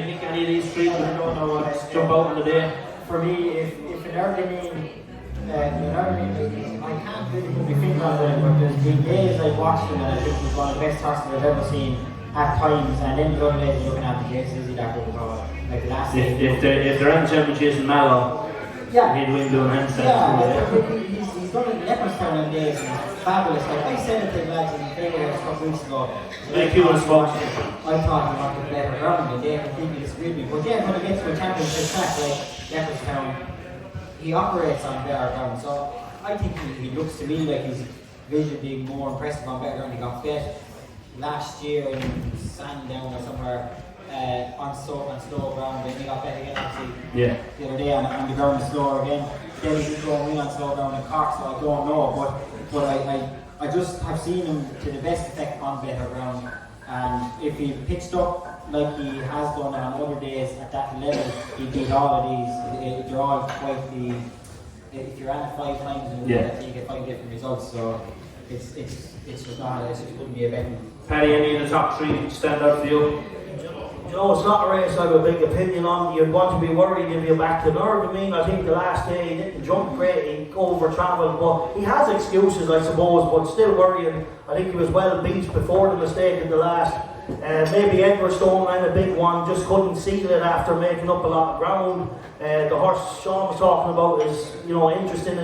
think any of these 3 would jump out on the day?
For me, if an 𝗀𝗏𝗃𝗃, I can't really put my finger on it, but there's been days I've watched him and I think he's one of the best horses I've ever seen at times, and then the other days looking at the case, is he that good at all? Like the last
if they're on champion chase in Mallow, he'd win doing handstands.
Yeah, he's done it in Leopardstown in days, and it's fabulous. Like I said it to the lads in the training a couple weeks ago.
Like you and Spock.
I thought he wanted better ground, and they completely disagreed with me. But then when he gets to a championship track like Leopardstown, he operates on better ground. So I think he looks to me like his vision being more impressive on better ground. He got fit last year in Sandown or somewhere on slow ground, and he got bet again obviously the other day on the ground is slower again. Then he did go and win on slow ground in Cork, so I don't know, but I just have seen him to the best effect on better ground, and if he pitched up like he has done on other days at that level, he beat all of these. They're all quite the. If you're at it 5 times in a week, you get 5 different results. So it's just not. It wouldn't be a betting.
Paddy, any of the top 3 stand out for you?
You know, it's not a race I have a big opinion on. You'd want to be worried if you're back to 𝗀𝗏𝗃𝗃. I think the last day he didn't jump great, he over-travelled, but he has excuses, I suppose, but still worrying. I think he was well beat before the mistake in the last. Maybe Edward Stone ran a big one, just couldn't seal it after making up a lot of ground. The horse Sean was talking about is, you know, interesting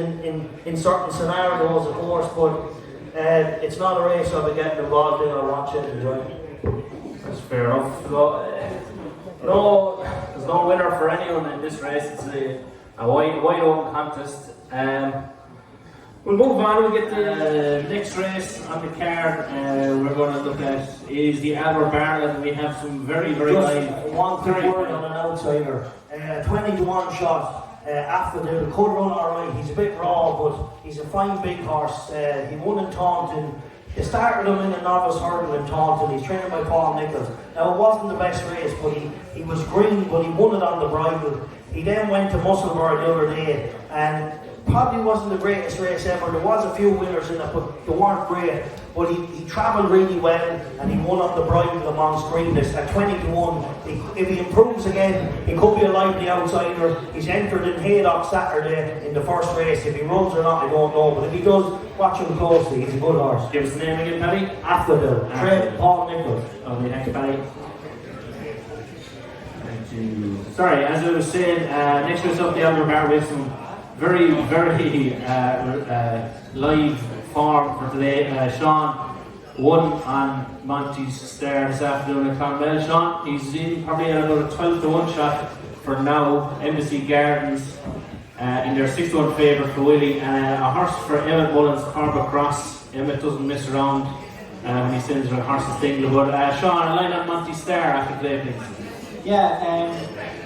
in certain scenarios, of course, but it's not a race I'll be getting involved in or watch it and enjoy.
That's fair enough. No, there's no winner for anyone in this race. It's a wide open contest. We'll move on. We'll get the next race on the card. We're going to look at is the Albert Bartlett. We have some very live.
One quick word on an outsider. 20 to 1 shot. 𝗵𝗲𝗁 could run alright. He's a bit raw, but he's a fine big horse. He won in Taunton. They started him in a novice hurdle in Taunton. He's trained by Paul Nichols. Now it wasn't the best race, but he was green, but he won it on the bridle. He then went to Musselburgh the other day, and probably wasn't the greatest race ever. There was a few winners in it, but they weren't great. But he travelled really well, and he won on the bridle amongst greenness at 20 to 1. If he improves again, he could be a likely outsider. He's entered in Haydock Saturday in the first race. If he runs or not, I don't know. But if he does, watch him closely. He's a good horse.
Give us the name again, Paddy.
𝗵𝗲𝗁. Trained Paul Nichols.
Lovely, thank you, Paddy. Sorry, as I was saying, next race up the Albert Bar, we have some very live form for today. Sean won on Monty's Star this afternoon at Clonmel. Sean, he's in probably at about a 12 to 1 shot for now. Embassy Gardens in their 6 to 1 favourite for Willie. A horse for Emmett Mullins, Corbett Cross. Emmett doesn't miss around when he sends her a horse to Stingley. But Sean, a line on Monty Star after play, please.
Yeah,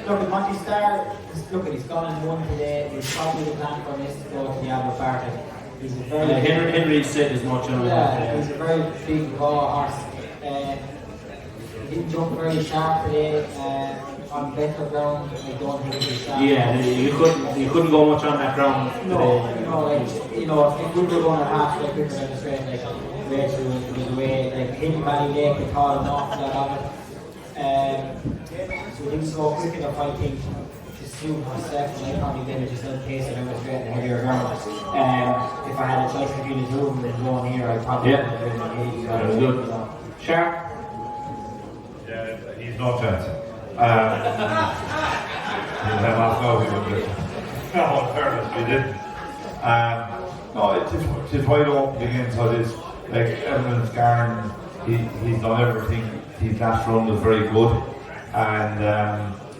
look at Monty Star. Look at he's gone and won today. He's probably the plan for this to go to the Albert Bartlett. He's a very
Henry said as much on
it. He's a very big raw horse. He didn't jump very sharp today. On better ground, I don't think he's sharp.
Yeah, you couldn't go much on that ground today.
If we were going a half like quicker than the straight, like Rachel was away, like 𝘃𝗶𝗍𝗂𝗂, they caught an awful lot of it. So he didn't go quick enough, I think, to suit herself, and I probably did it just in case I was straight in the heavier ground. If I had a choice between the two of them and going here, I probably would have been the 80.
That was good. Sharp?
Yeah, he's no chance. He'll have off now, he wouldn't listen. No, in fairness, he didn't. No, it's wide open again, so it's like Evelyn's Garn, he's done everything. His last run was very good, and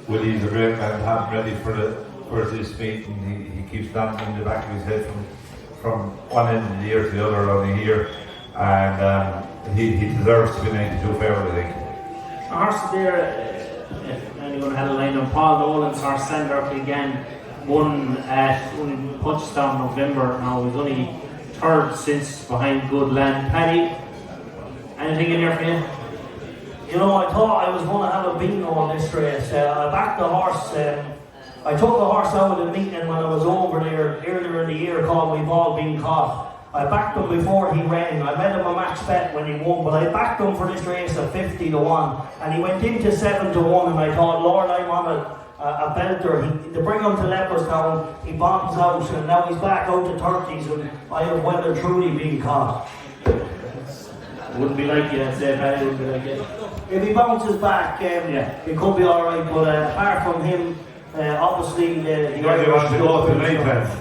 Willie's a great man to have ready for this meet, and he keeps dancing in the back of his head from one end of the year to the other around the year, and he deserves to be 92 favourite, I think.
A horse there, if anyone had a line on Paul Nolan's horse, Sandor again, won at Punchestown in November. Now he's only third since behind Good Land. Paddy, anything in there for you?
You know, I thought I was going to have a bingo on this race. I backed the horse. I took the horse out of the meeting when I was over there earlier in the year called 𝗵𝗵𝗿𝗶𝗀𝗀. I backed him before he ran. I made him a max bet when he won, but I backed him for this race at 50 to 1. And he went into 7 to 1, and I thought, Lord, I'm on a belter. They bring him to Leopardstown, he bombs out, and now he's back out to 30s, and I have 𝗿𝗏𝗁
Wouldn't be like you, I'd say, Paddy, wouldn't be like you.
If he bounces back, it could be alright, but apart from him, obviously the
You only want to go to the night test.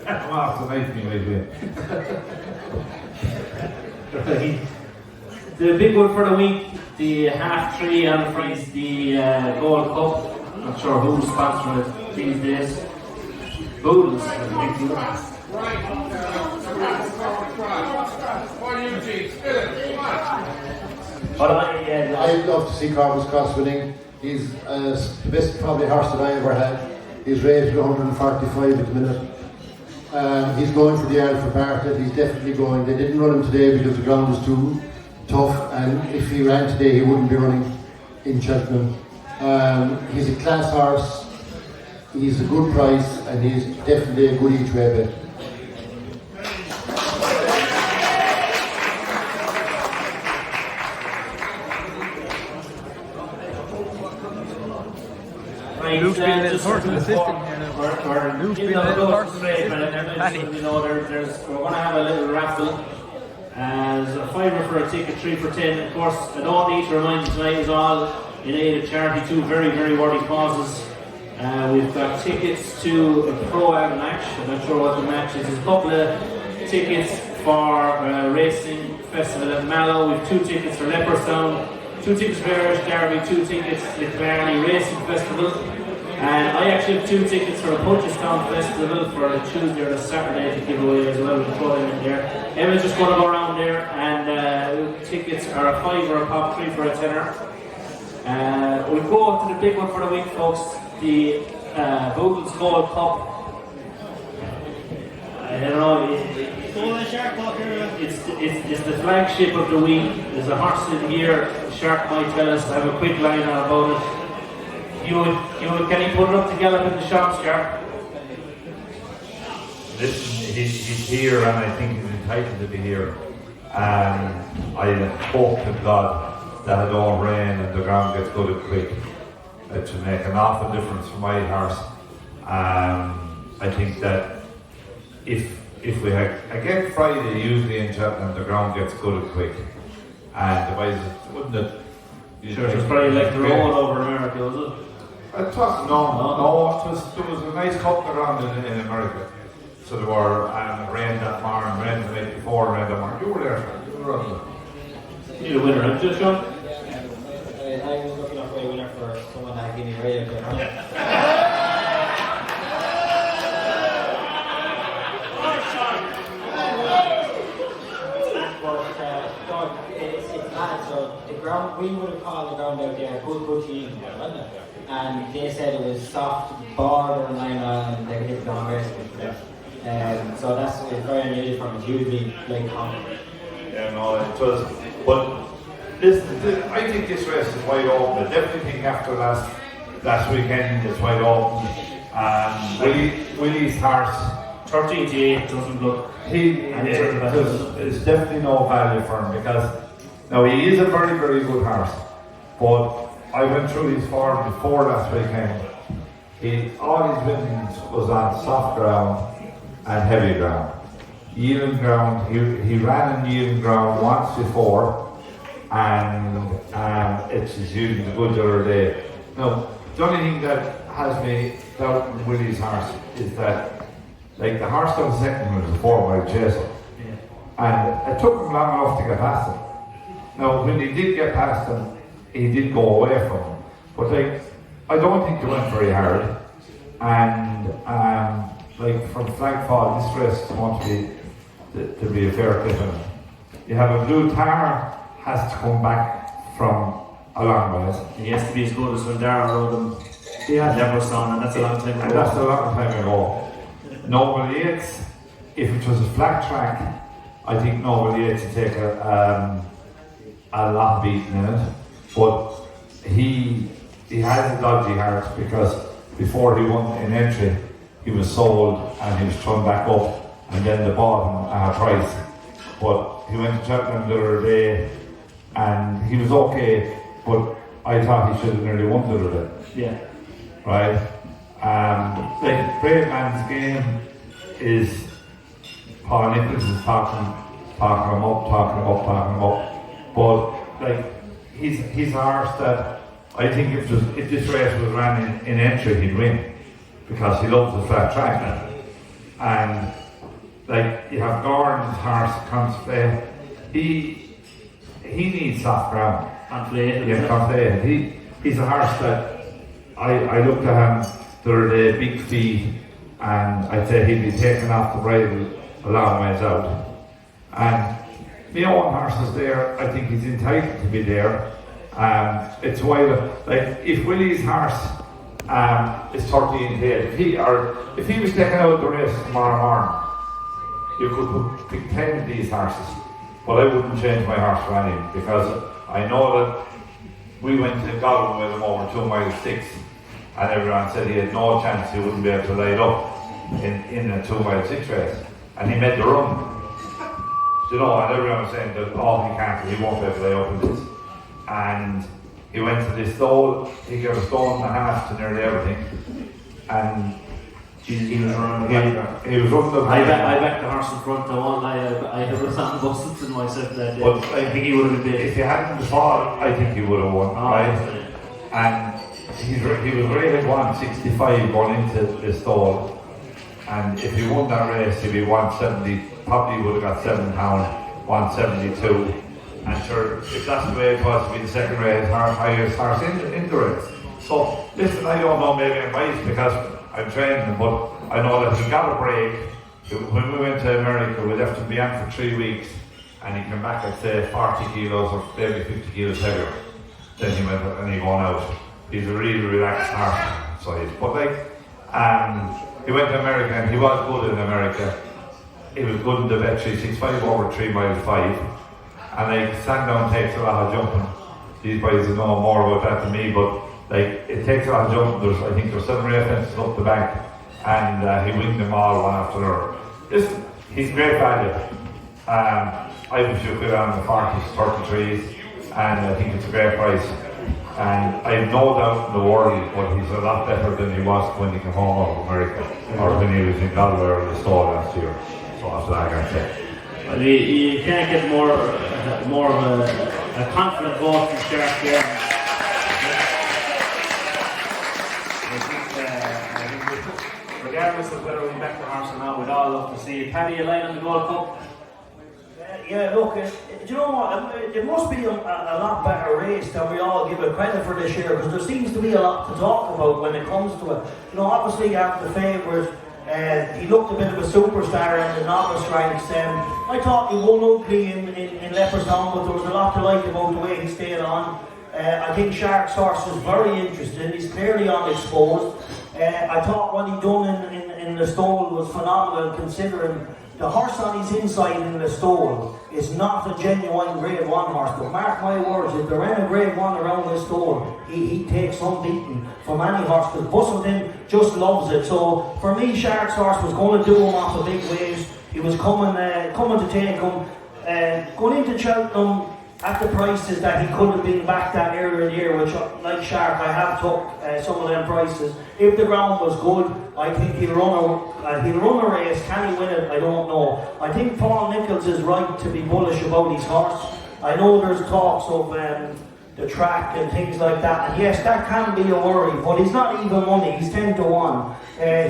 Come off the night me, maybe.
The big one for the week, the half-3 on the freeze, the Gold Cup. Not sure who's sponsoring it these days. Boodles.
I'd love to see 𝗃𝗵𝗄𝗏 Cross winning. He's the best probably horse that I ever had. He's rated 145 at the minute. He's going for the Albert Bartlett. He's definitely going. They didn't run him today because the ground was too tough, and if he ran today, he wouldn't be running in Cheltenham. He's a class horse. He's a good price, and he's definitely a good each way bet.
Luke's being a little horse assistant here now. Luke's being a little horse assistant.
We're going to have a little raffle. There's a £5 for a ticket, 3 for 10. Of course, I don't need to remind you tonight is all in aid of charity, 2 very, very worthy causes. We've got tickets to a pro-am match. I'm not sure what the match is. There's a couple of tickets for Racing Festival at Mallow. We've 2 tickets for Leopardstown, 2 tickets for Irish Derby, 2 tickets to the Clarny Racing Festival. And I actually have 2 tickets for a Punchestown Festival for the Tuesday or the Saturday to give away as well. We'll throw them in there. Everyone's just going to go around there, and tickets are a £5 a pop, 3 for a tenner. We'll go to the big one for the week, folks. The Boodles Gold Cup. I don't know. It's the flagship of the week. There's a horse in here. Shark might tell us. I have a quick line on about it. Can he put it up to gallop in the shops, Shark?
Listen, he's here, and I think he's entitled to be here. And I hope to God that it don't rain and the ground gets good and quick. It should make an awful difference for my horse. I think that if we have again Friday, usually in Cheltenham, the ground gets good and quick, and the boys wouldn't it?
Sure, it was probably like the roll over America, was it?
It was no. There was a nice couple around in America. So there were rain that morning, rain the night before, rain that morning. You were there. You were on the.
You're the winner, aren't you, Sean?
I was looking up for a winner for someone that gave me a radio. It's bad, so the ground, we would have called the ground out there 𝗃𝗶𝗁𝗃𝗃𝗃, wasn't it? And they said it was soft, borderline, and they could hit the long race for them. So that's very unusual for them. It's usually like common.
Yeah, no, it was. But I think this race is wide open. I definitely think after last weekend it's wide open. Willie's horse,
13-8 doesn't look.
There's definitely no value for him because now he is a very, very good horse. But I went through his form before last weekend. All his winnings was on soft ground and heavy ground. Even ground, he ran in even ground once before, and it's usually the good the other day. Now, the only thing that has me doubting Willie's horse is that, like, the horse got second was a 4-mile chaser, and it took him long enough to get past him. Now, when he did get past him, he did go away from him, but like, I don't think he went very hard, and like from flag fall, this race is going to be a fair clip. You have a blue tar has to come back from a long ways.
He has to be as good as when Darragh rode him.
He has
never saw, and that's a long time ago.
And that's a long time ago. 𝗃𝗃𝗃𝗃, if it was a flat track, I think 𝗃𝗃𝗃𝗃 would take a lot beating in it. But he has a dodgy heart because before he won in entry, he was sold and he was thrown back up, and then they bought him at a price. But he went to Cheltenham the other day and he was okay, but I thought he should have nearly won the other day.
Yeah.
Right? Like, Brave Man's game is Paul Nichols is talking him up. But like, he's a horse that I think if this race was ran in entry, he'd win because he loves the flat track. And like, you have Gordon's horse, 𝗃𝗵𝗄𝗃𝗃. He needs soft ground. 𝗃𝗵𝗄𝗃𝗃. He's a horse that I looked at him the other day, big feet, and I'd say he'd be taken off the bridle a long ways out. And my own horse is there. I think he's entitled to be there. It's why, like, if Willie's horse is 13-8, if he was taken out of the race tomorrow morning, you could pick 10 of these horses, but I wouldn't change my horse for any, because I know that we went to Galway with him over 2 mile 6, and everyone said he had no chance, he wouldn't be able to light up in a 2 mile 6 race, and he made the run. You know, and everyone was saying that, he can't, he won't be able to lay up in this. And he went to this stall, he gave a stone and a half to nearly everything, and
he was running the back.
He was running the back.
I backed the horse in front of one. I had a sound busted in myself that day.
But
I think he would have been big.
If he hadn't fought, I think he would have won, right? And he was rated 165 going into the stall, and if he won that race, he'd be 170. Probably would have got £7, 172. And sure, if that's the way it was to be the second race, highest horse in the race. So, listen, I don't know maybe advice because I'm training him, but I know that he got a break. When we went to America, we left him behind for 3 weeks, and he came back at say 40 kilos or maybe 50 kilos heavier. Then he went and he won out. He's a really relaxed horse, so he's, but like, he went to America and he was good in America. He was good in the 𝗵𝗶𝗀𝗁𝗍 over 𝗃𝗵𝗍𝗁𝗍, and like Sandown takes a lot of jumping. These boys know more about that than me, but like it takes a lot of jumping. I think there's 7 or 8 fences up the bank, and he wins them all one after another. Listen, he's great value. I have a few quid on the 40s, 33s, and I think it's a great price. And I have no doubt in the world, but he's a lot better than he was when he came home out of America, or when he was in Galway or the store last year. So after that, I can say.
Well, you can't get more of a confident vote from Shark here. I think regardless of whether we back the horse or not, we'd all love to see it. Paddy, you line on the Gold Cup?
Yeah, look, do you know what? It must be a lot better race than we all give it credit for this year, because there seems to be a lot to talk about when it comes to it. You know, obviously you have the favourite. He looked a bit of a superstar in the novice ranks. I thought he won ugly in Leopardstown, but there was a lot to like about the way he stayed on. I think Shark's horse is very interesting. He's clearly unexposed. I thought what he done in the stole was phenomenal, considering the horse on his inside in the stole is not a genuine Grade 1 horse, but mark my words, if there ain't a Grade 1 around this stole, he takes some beating from any horse, because Busselton just loves it. So for me, Shark's horse was going to do him off the big waves. He was coming to take him. Going into Cheltenham at the prices that he could have been back that earlier in the year, which, like Shark, I have took some of them prices. If the ground was good, I think he'll run a race. Can he win it? I don't know. I think Paul Nicholls is right to be bullish about his horse. I know there's talks of the track and things like that, and yes, that can be a worry, but he's not even money. He's 10 to 1.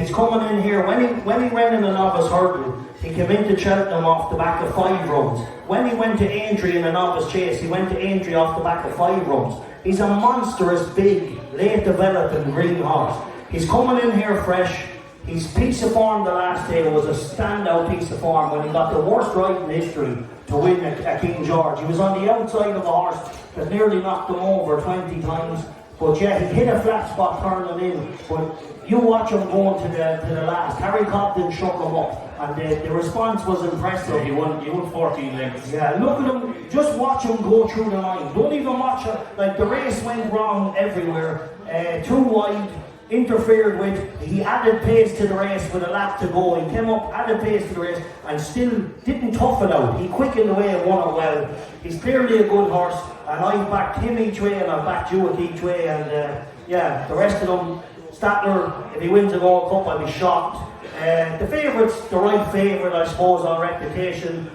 He's coming in here, when he ran in the novice hurdle, he came into Cheltenham off the back of 5 runs. When he went to Aintree in the novice chase, he went to Aintree off the back of 5 runs. He's a monstrous, big, late developing green horse. He's coming in here fresh. His piece of form the last day was a standout piece of form when he got the worst ride in history to win at King George. He was on the outside of a horse that nearly knocked him over 20 times. But yeah, he hit a flat spot turning in. But you watch him going to the last. Harry Cobden shook him up, and the response was impressive.
Yeah, he won 14 lengths.
Yeah, look at him. Just watch him go through the line. Don't even watch it. Like, the race went wrong everywhere. Too wide. Interfered with, he added pace to the race with a lap to go. He came up, added pace to the race, and still didn't tough it out. He quickened away and won it well. He's clearly a good horse, and I've backed him each way, and I've backed Juvenile each way, and yeah, the rest of them, Statler, if he wins the Gold Cup, I'll be shocked. The favourite's the right favourite, I suppose, on reputation.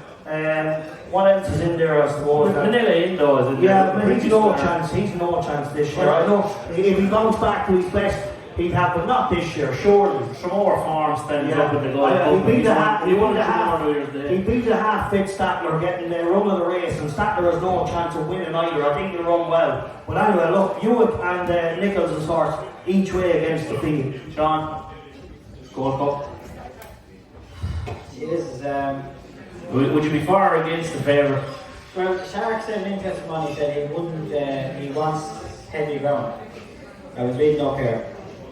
What else is in there, I suppose?
Manila in though, is it?
Yeah, but he's no chance. He's no chance this year. I know if he bounced back to his best, he'd have, but not this year, surely.
Some more farms than up in the Gold Cup.
He beat the half-fit Statler getting the run of the race, and Statler has no chance of winning either. I think he'll run well. But anyway, look, Hewitt and Nicholls' horse each way against the field.
Sean, Gold Cup.
This is
Would you be for or against the favourite?
well, Shark said an interesting one. He said he wouldn't. He wants heavy ground. I was reading up here.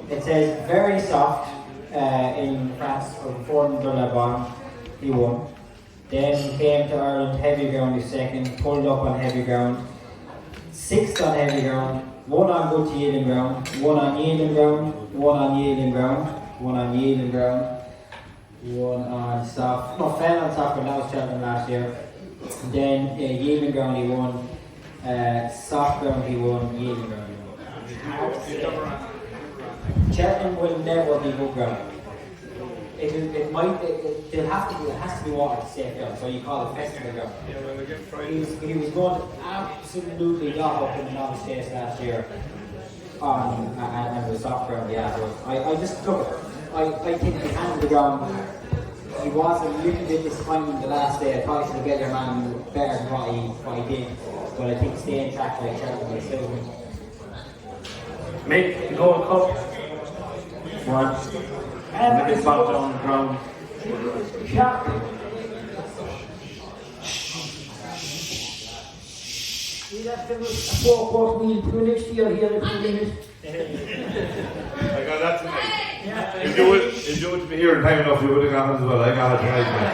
It says very soft in France for 𝗀𝗱𝗁𝗍𝗶. He won. Then came to Ireland, heavy ground is second, pulled up on heavy ground. 6th on heavy ground, 1 on good to yielding ground, 1 on yielding ground, 1 on yielding ground, 1 on yielding ground, 1 on soft. No, fell on soft, but that was Cheltenham last year. Then yielding ground he won, soft ground he won, yielding ground he won. Cheltenham will never be good ground. It has to be water to safe ground, so you call it festival ground. He was going absolutely dot up in the novice chase last year and the soft ground, yeah. So I just look, I think he handled the ground. He was a little bit disappointing the last day. I thought he should have get your man better than what he did, but I think staying track like Cheltenham will still win.
Make the Gold Cup. One. And it's back down the ground.
Sharp. We'll have to do a 4-course meal for next year here at the limit.
I got that tonight.
Yeah.
If you would be here in time enough, you would have gone as well. I got it tonight, man.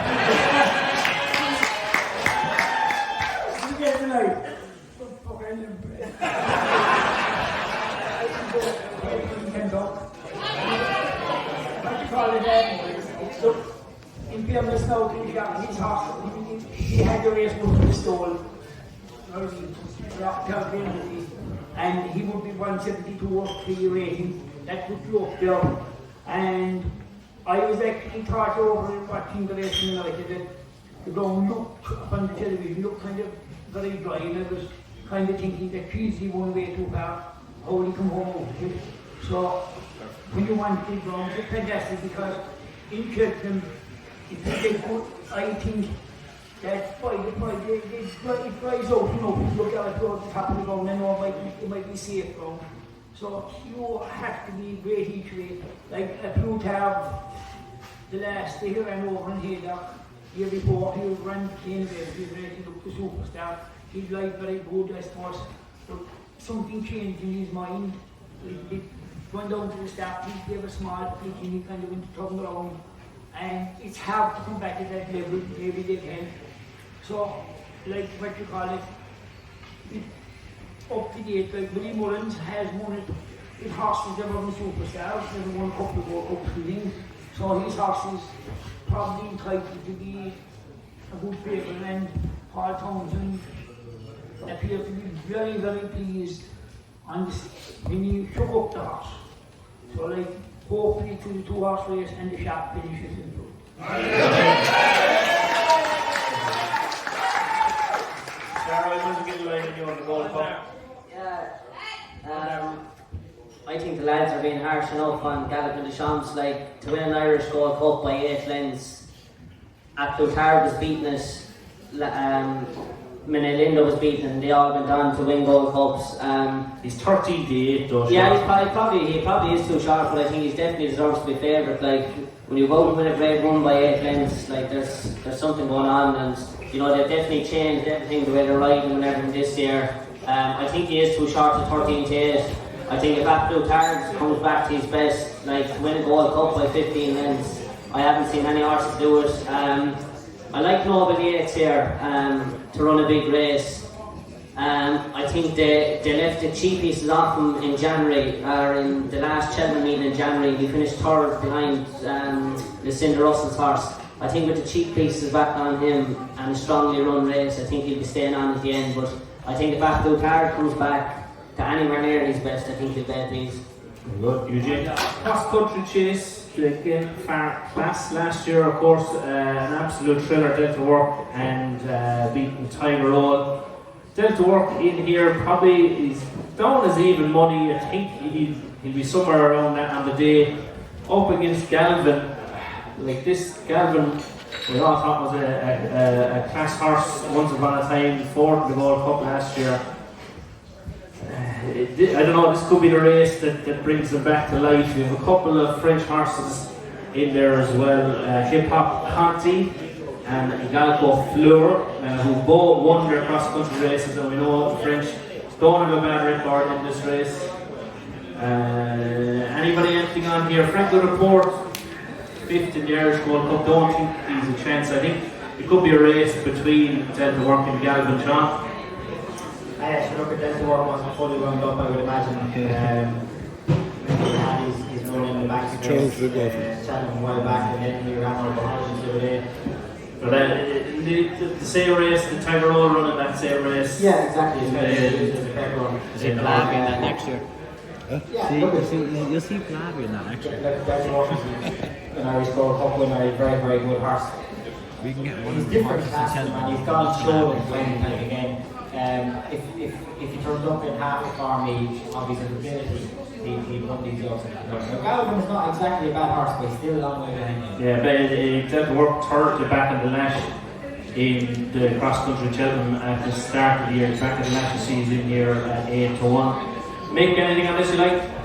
You get tonight. What you call it? Look, in fairness now to his horse, he had the race book installed. And he would be 172 up to your rating. That would be up there. And I was actually thought over watching the race in United. The ground looked on the television, looked kind of very dry, and I was kind of thinking that geez, he won way too far. How will he come home out of it? So when you want the ground, it's fantastic because in Cheltenham, if you get good, I think that by the point it dries out, you know, look out at the top of the ground and know it might be safe ground. So you have to be great each way. Like 𝘃𝗶𝗀𝗏, the last day he ran over in 𝗃𝗵𝗄𝗀𝗏, year before he ran clean away, he was ready to look the superstar. He'd like very good, I suppose, but something changed in his mind. He went down to the start, he gave a small flick and he kind of went to turn around. And it's hard to come back at that level, maybe they can. So, like what you call it, up to date, like Willie Mullins has won it with horses that were superstars, never won a couple of World Cups with him. So his horse is probably entitled to be a good favourite, and Paul Townsend appeared to be very, very pleased on this, when he shook up the horse. So like, hopefully to the 2-horse race and the sharp finishes in front.
Sarah, I want to get a line on you on the Gold Cup.
Yeah. I think the lads are being harsh enough on Gallagher the Champs, like to win an Irish Gold Cup by 8 lengths. 𝗵𝗂𝘁𝗃 was beating us, Menelindo was beaten, and they all went on to win Gold Cups.
He's 13 to 8 though.
Yeah, he probably is too short, but I think he definitely deserves to be favourite. Like when you go and win a grade 1 by 8 lengths, like there's something going on, and you know they've definitely changed everything, the way they're riding and everything this year. I think he is too short to 13 to 8. I think if 𝗵𝗂𝘁𝗃 comes back to his best, like to win a Gold Cup by 15 lengths, I haven't seen any horses do it. I like 𝗃𝗵𝗿𝗀𝗁𝗍 here to run a big race. I think they left the 𝗃𝗵𝗽𝗀𝗁𝗍 off him in January, or in the last Cheltenham meeting in January. He finished 3rd behind Lucinda Russell's horse. I think with the 𝗃𝗵𝗽𝗀𝗁𝗍 back on him and a strongly run race, I think he'll be staying on at the end. But I think if 𝗵𝗂𝘁𝗃 comes back to anywhere near his best, I think he'll bet these.
Good, Eugene. 𝗃𝗃𝗁𝗍 Chase, again, far class last year, of course, an absolute thriller. Delta Work and beating 𝘀𝗵𝗄𝗃𝗄𝗏. Delta Work in here probably is down as even money. I think he'll be somewhere around that on the day. Up against Galvin. Like this Galvin, we all thought was a class horse once upon a time, 4th in the Gold Cup last year. I don't know, this could be the race that brings them back to life. We have a couple of French horses in there as well, 𝗃𝗵𝗄𝗁𝗍 and 𝗃𝗵𝗄𝗁𝗍, who both won their cross-country races, and we know the French don't have a bad record in this race. Anybody anything on here? Franklin Report, 5th in the Irish Gold Cup, don't think he's a chance. I think it could be a race between Delta Work and Galvin. Sean?
I actually look at Delta Work wasn't fully wound up, I would imagine. He had his run in the back Cheltenham a while back, and then he ran out behind him the other day.
But the same race, the 𝗀𝗵𝗄𝗁 running that same race.
Yeah, exactly. It's a fair run.
Is it Blavi in that next year?
Yeah,
you'll see Blavi in that next year.
Like Delta Work is an Irish Gold Cup winner, a very, very good horse.
We can get one
He's
of the
different
horses
class,
in Cheltenham.
and he's gone slow and playing like again. If he turns up in half the form of his ability, he won these jobs. So Galvin's not exactly a bad horse, but he's still a long way behind him.
Yeah, but it Delta Work 3rd back in the lash in the cross-country Cheltenham at the start of the year. Back in the lash season here at 8-1. Make anything on this you like?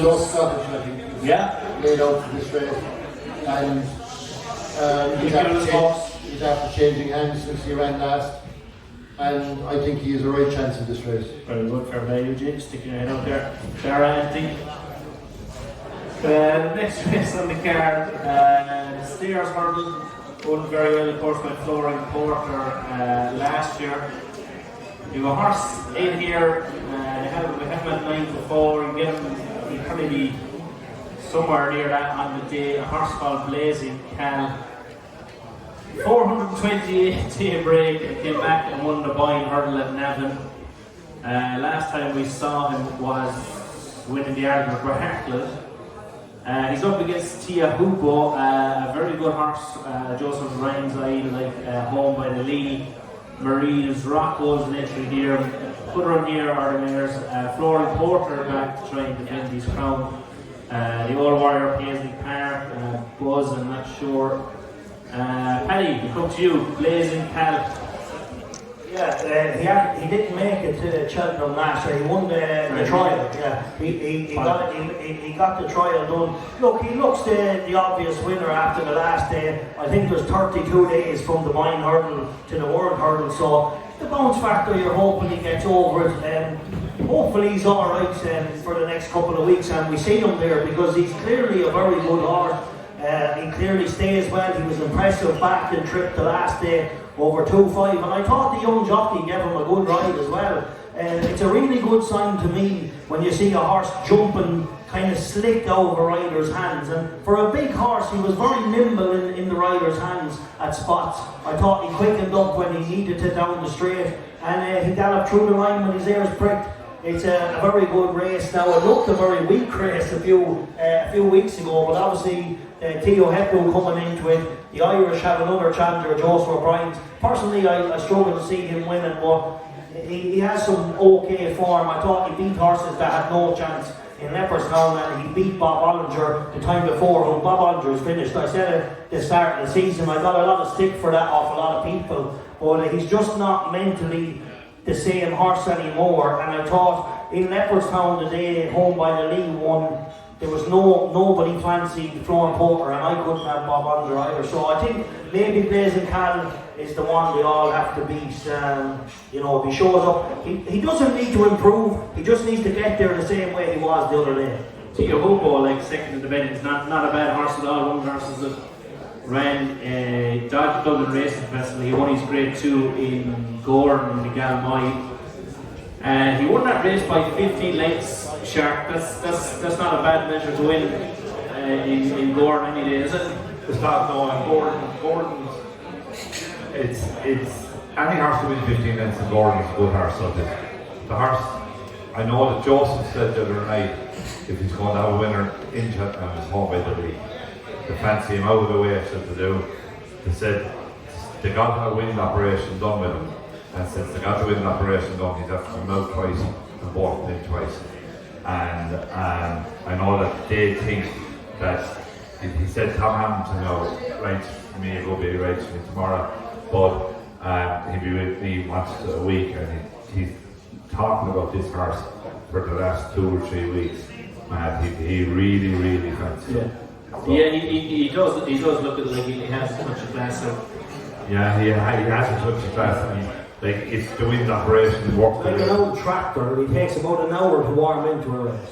just Scottish, I think.
Yeah.
Laid out for this race. And he's after changing hands since he ran last. And I think he has a right chance in this race.
Very good, fair play, Eugene, sticking your head out there. Darragh, Ante. The next race on the card, the Stairs Hurdle, won very well, of course, by Flooring Porter last year. You have a horse in here, we have him at 9 to 4, and get him, he'll probably be somewhere near that on the day. A horse called 𝗵𝗵𝗂𝗍𝗶. 428 break and came back and won the Boyne Hurdle at Navan. Last time we saw him was winning the Arkle for Arkle. He's up against 𝘃𝗵𝗄𝗄, a very good horse. Joseph Ryan's eye, home by the Lee. Marie's Rock was an entry here. Put her on here are the mares. Flooring Porter back to try and defend his crown. The Old Warrior Paisley Park. Buzz, I'm not sure. Paddy, we come to you. Blazing Cal.
Yeah, he didn't make it to Cheltenham last year. He won the trial. Yeah, he got the trial done. Look, he looks the obvious winner after the last day. I think there's 32 days from the Boyne Hurdle to the World Hurdle. So the bounce factor, you're hoping he gets over it. Hopefully he's all right for the next couple of weeks, and we see him there because he's clearly a very good horse. He clearly stays well. He was impressive back in trip the last day over 2.5, and I thought the young jockey gave him a good ride as well. It's a really good sign to me when you see a horse jumping kind of slick out of a rider's hands, and for a big horse he was very nimble in the rider's hands at spots. I thought he quickened up when he needed to down the straight, and he galloped through the line when his ears pricked. It's a very good race. Now it looked a very weak race a few weeks ago, but obviously 𝘃𝗵𝗄𝗄 coming into it. The Irish have another challenger, Joseph O'Brien. Personally, I struggle to see him winning, but he has some okay form. I thought he beat horses that had no chance in Leopardstown, and he beat 𝗵𝗊𝗍𝗁 the time before, when 𝗵𝗊𝗍𝗁 was finished. I said at the start of the season, I got a lot of stick for that off a lot of people, but he's just not mentally the same horse anymore. And I thought in Leopardstown the day home by the Lee won, there was nobody fancied Flooring Porter, and I couldn't have 𝗵𝗊𝗍𝗁 either. So I think maybe Blazing Cal is the one we all have to beat. If he shows up, he doesn't need to improve. He just needs to get there the same way he was the other day.
𝘃𝗵𝗄𝗄, second in the betting, is not a bad horse at all. One of the horses that ran Dodge Dublin Racing Festival. He won his Grade 2 in Gordon in the 𝗃𝗏𝗁. He won that race by 15 lengths sharp. That's not a bad measure to win in Gordon any day, is it?
It's not, no, in Gordon, it's any horse to win 15 lengths in Gordon is a good horse. So the horse, I know that Joseph said the other night, if he's going to have a winner in Cheltenham, it's home by the League. They fancy him out of the way, said to do. They said they got a wind operation done with him, and since they got the wind operation done, he's have to come out twice and walk in twice. And I know that they think that he said Tom Hamilton now writes for me, he'll be writes for me tomorrow, but he'll be with me once a week, and he's talking about this horse for the last 2 or 3 weeks. He really fancies it.
So, yeah, he does look at it like he has a touch of class. So.
Yeah, he has a touch of class. I mean, like, it's the wind operation work.
Like an old tractor, he takes about an hour to warm into a race.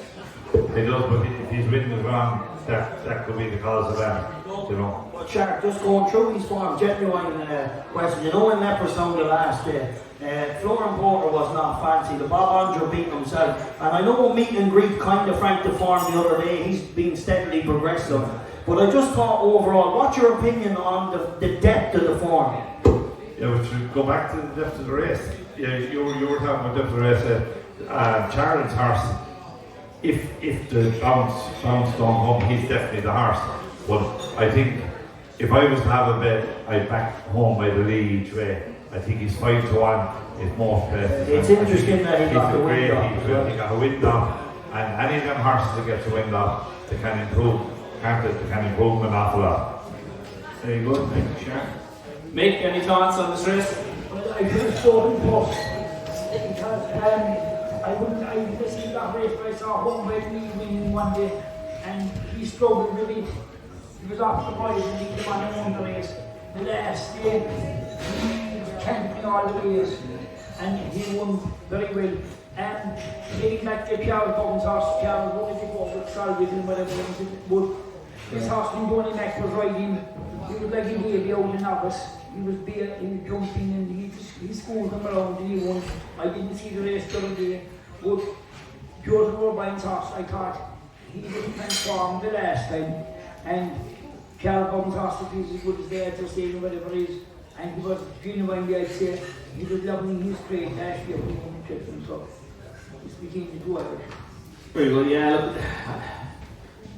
He does, but if his wind is wrong, that could be the cause of that,
But Shark, just going through his form, genuine question. In Leopardstown the last day, 𝘀𝗵𝗿𝗴 was not fancy. The 𝗵𝗵𝗁𝗀𝗊 beating himself. And I know meet and greet kind of franked the form the other day. He's been steadily progressive. But I just thought overall, what's your opinion on the depth of the form?
Yeah, but to go back to the depth of the race, yeah, you were talking about depth of the race. Charlotte's horse, if the bounce don't come, he's definitely the horse. But I think if I was to have a bet, I'd back home by the lead each way. I think he's 5-1 in most places.
It's interesting that he got the wind off.
He got a wind off, and any of them horses that get the wind off, they can improve. They can improve an awful lot.
Very good, thank you, Sharon. Mick, any thoughts on this race?
Well, I should have spoken first because I listened to that race, but I saw 𝗁𝗱 winning one day, and he struggled a bit. He was off the boys and he came on and won the race. The last day, he was champion all the ways, and he won very well. And getting back to 𝘃𝗹𝗂𝗯𝗀𝗁𝗃 horse, 𝘃𝗹𝗃 was before with Charlie and whatever it was, but this horse from Donny Mac was riding. He was like a baby out in novice. He was jumping and he schooled him around and he won. I didn't see the race the other day, but Joseph O'Brien's horse, I thought he was transformed the last time. And 𝘃𝗹𝗃𝗯𝗀𝗁𝗃 horse is as good as they are to say whatever it is. And he was genuinely, I'd say, he was loving his straight last year when he won the Cheltenham. So it's between the two Irish.
Very good, yeah. Look,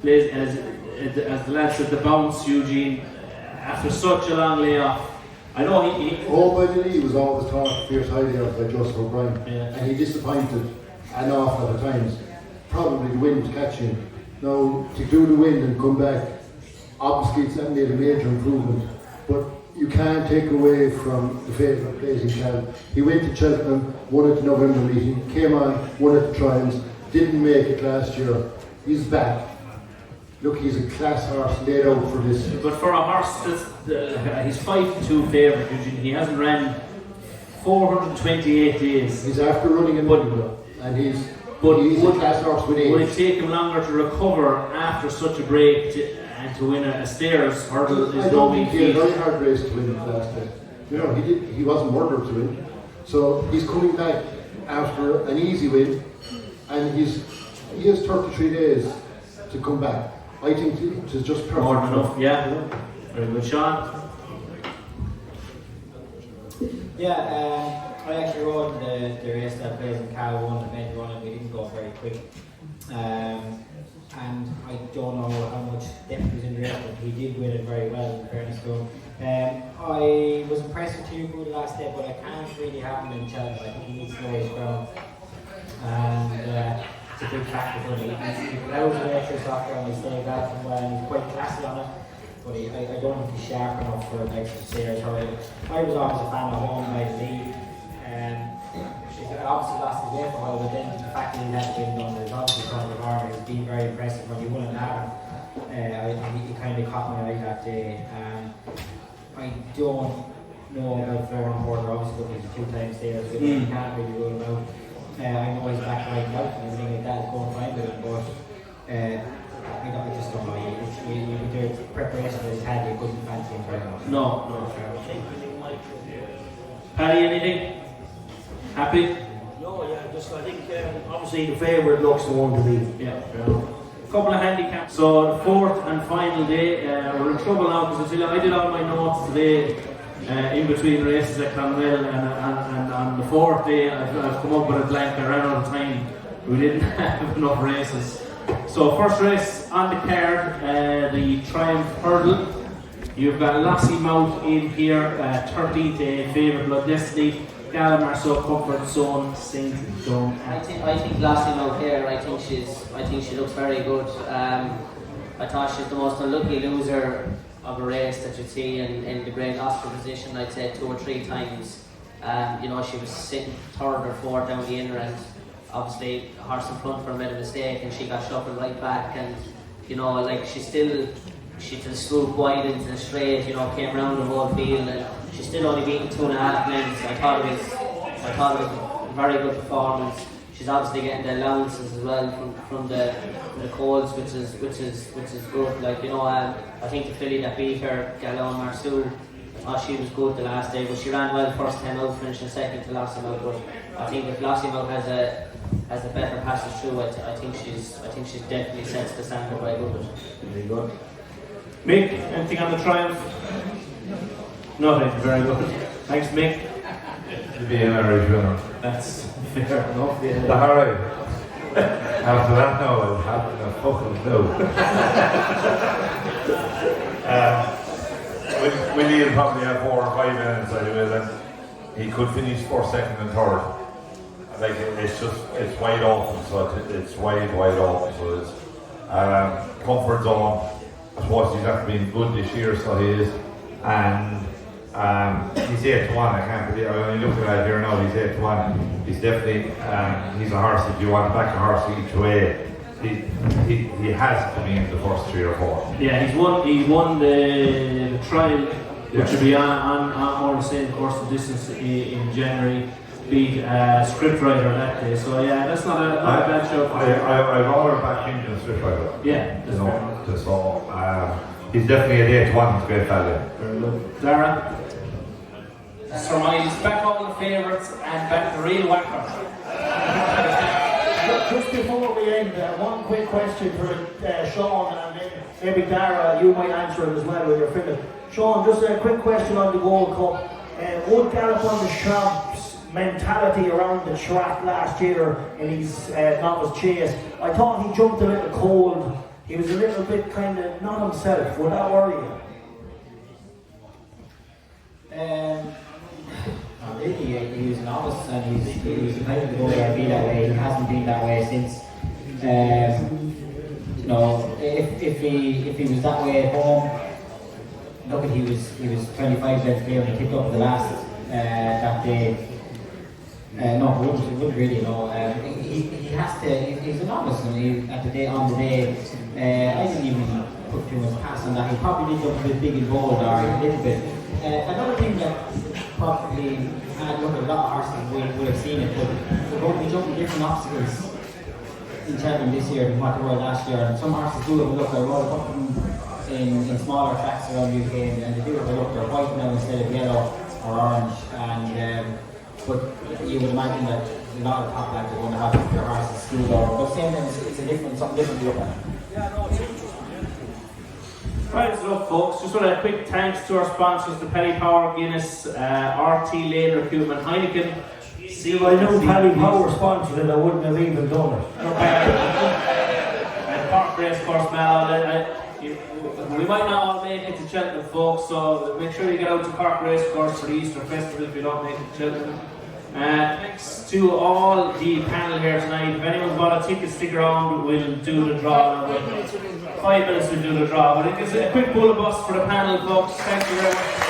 Blaze, as the lad said, the bounce, Eugene, after such a long layoff. I know he
𝗀𝗏𝗍 was always thought fierce highly of by Joseph O'Brien,
yeah.
and he disappointed an awful lot of times. Probably the wind catching. Now, to do the wind and come back, obviously it's made a major improvement, but you can't take away from the favourite place in Cal. He went to Cheltenham, won at the November meeting, came on, won at the Trials, didn't make it last year. He's back. Look, he's a class horse laid out for this.
But for a horse that's he's 5-2 favourite, Eugene. He hasn't ran 428 days.
He's after running in Ballymore, and he's a class horse with age.
Would it take him longer to recover after such a break and to win a stairs hurdle?
I don't think he had a very hard race to win last time. You know, he wasn't murdered to win. So he's coming back after an easy win, and he has 33 days to come back. I think it is just perfect.
More than enough, yeah. Very good, Sean.
Yeah, I actually rode the race that plays in Cal 1 and then run, and we didn't go very quick. And I don't know how much depth was in the race, but he did win it very well, in fairness to him. I was impressed with 𝘃𝗵𝗃𝗀𝗃 the last step, but I can't really have him in Cheltenham. I think he needs to know his ground. And it's a big factor for me. He allows an extra soccer and he's staying back from well, and he's quite classy on it. But I don't think he's sharp enough for an extra stairs hurdle. I was always a fan of 𝗁𝗱 I obviously lost his way for a while, but then the fact that he had been done, there's obviously front of arm, he's been very impressive when he won in Darragh. He kind of caught my eye that day. I don't know about 𝘀𝗵𝗿𝗏, obviously because he's 2 times there, so you can't really rule him out. I know he's back right now and everything like that is going fine with him, but I just don't know. With the preparation that he's had, you couldn't fancy him very much.
No. Paddy, anything? Happy?
No, yeah, I think obviously the favourite looks the one to beat.
Yeah, fair enough. Couple of handicaps. So the 4th and final day, we're in trouble now because I did all my notes today in between races at 𝗀𝗏𝗃, and on the 4th day I've come up with a blank. I ran out of time. We didn't have enough races. So first race on the card, the Triumph Hurdle. You've got 𝘆𝘆𝑐𝑂𝗍𝑒 in here, 13th day favourite, Blood Destiny. 𝗀𝗏𝗄𝗃 Comfort Zone, St. John.
I think 𝘆𝘆𝑐𝑂𝗍𝑒 here. I think she looks very good. I thought she's the most unlucky loser of a race that you'd see in the Great Oscar position. I'd say 2 or 3 times. She was sitting 3rd or 4th down the inner end. Obviously, the horse in front of her made a mistake and she got shuffled right back. And she still swooped wide into the straight. Came round the whole field. And she's still only beaten 2.5 lengths. I thought it was a very good performance. She's obviously getting the allowances as well from the colds, which is good. I think the filly that beat her, 𝗀𝗏𝗁𝗀𝗁𝗁𝗃, she was good the last day, but she ran well first 10 out, finishing second to 𝘆𝗀𝗻𝗁. But I think if 𝘆𝗀𝗻𝗁 has a better passage through, I think she's definitely sets the standard quite good.
Very good. Mick, anything on the Triumph? Nothing. Very good. Thanks, Mick.
To be an Irish winner.
That's fair enough. Yeah.
The Harry. After that, no, I'll have a fucking clue. Willie will probably have 4 or 5 minutes anyway, then he could finish first, second and third. Like, it's wide open, so it's wide open, so it's comfort zone. I suppose he's after being good this year, so he is. And he's 8 to 1, I can't believe it. I'm only looking at it here now, he's 8 to 1. He's definitely, he's a horse, if you want to back a horse each way, he has to be in the first 3 or 4.
Yeah, he won the trial, which will be on more the same course of distance in January. Beat Scriptwriter that day, so yeah, that's not a bad show.
I've already back into Scriptwriter.
Yeah,
you know, so he's definitely a 8 to 1, great value.
Very good. Darragh? Surmise back all the favourites and back the real whacker.
Just before we end, one quick question for Sean, and then maybe Darragh, you might answer it as well with your finger. Sean, just a quick question on the Gold Cup. Would Gallop on the Champ's mentality around the track last year in his novice chase, I thought he jumped a little cold. He was a little bit kind of not himself. Would that worry you?
Really, he was a novice and he was kind of going to be that way. He hasn't been that way since. You know, if he was that way at home, look at he was 25 lengths clear and he kicked up the last that day. No, he wouldn't really know. He has to. He's a novice, and on the day, I didn't even put too much pass on that. He probably did look a bit big and bold, or a little bit. Another thing that probably had look at a lot of horses would have seen it, but they're going to be jumping different obstacles in Cheltenham this year than what they were last year. And some horses do have a look. I rode a couple in smaller tracks around UK, and they do have a look. They're white now instead of yellow or orange, and. But you would imagine that a lot of top lads are going to have their horses screwed over. But same thing, it's something different to look at.
Right, so folks, just want a quick thanks to our sponsors, the Paddy Power, Guinness, RT Lader, Cuban, Heineken.
If I knew Paddy Power sponsored it, I wouldn't have even done it.
And Cork Racecourse Mallow. We might not all make it to Cheltenham, folks, so make sure you get out to Cork Racecourse for the Easter Festival if you don't make it to Cheltenham. Thanks to all the panel here tonight. If anyone's bought a ticket, stick around, we'll do the draw. 5 minutes we'll do the draw. But it is a quick pull of bus for the panel, folks. Thank you very much.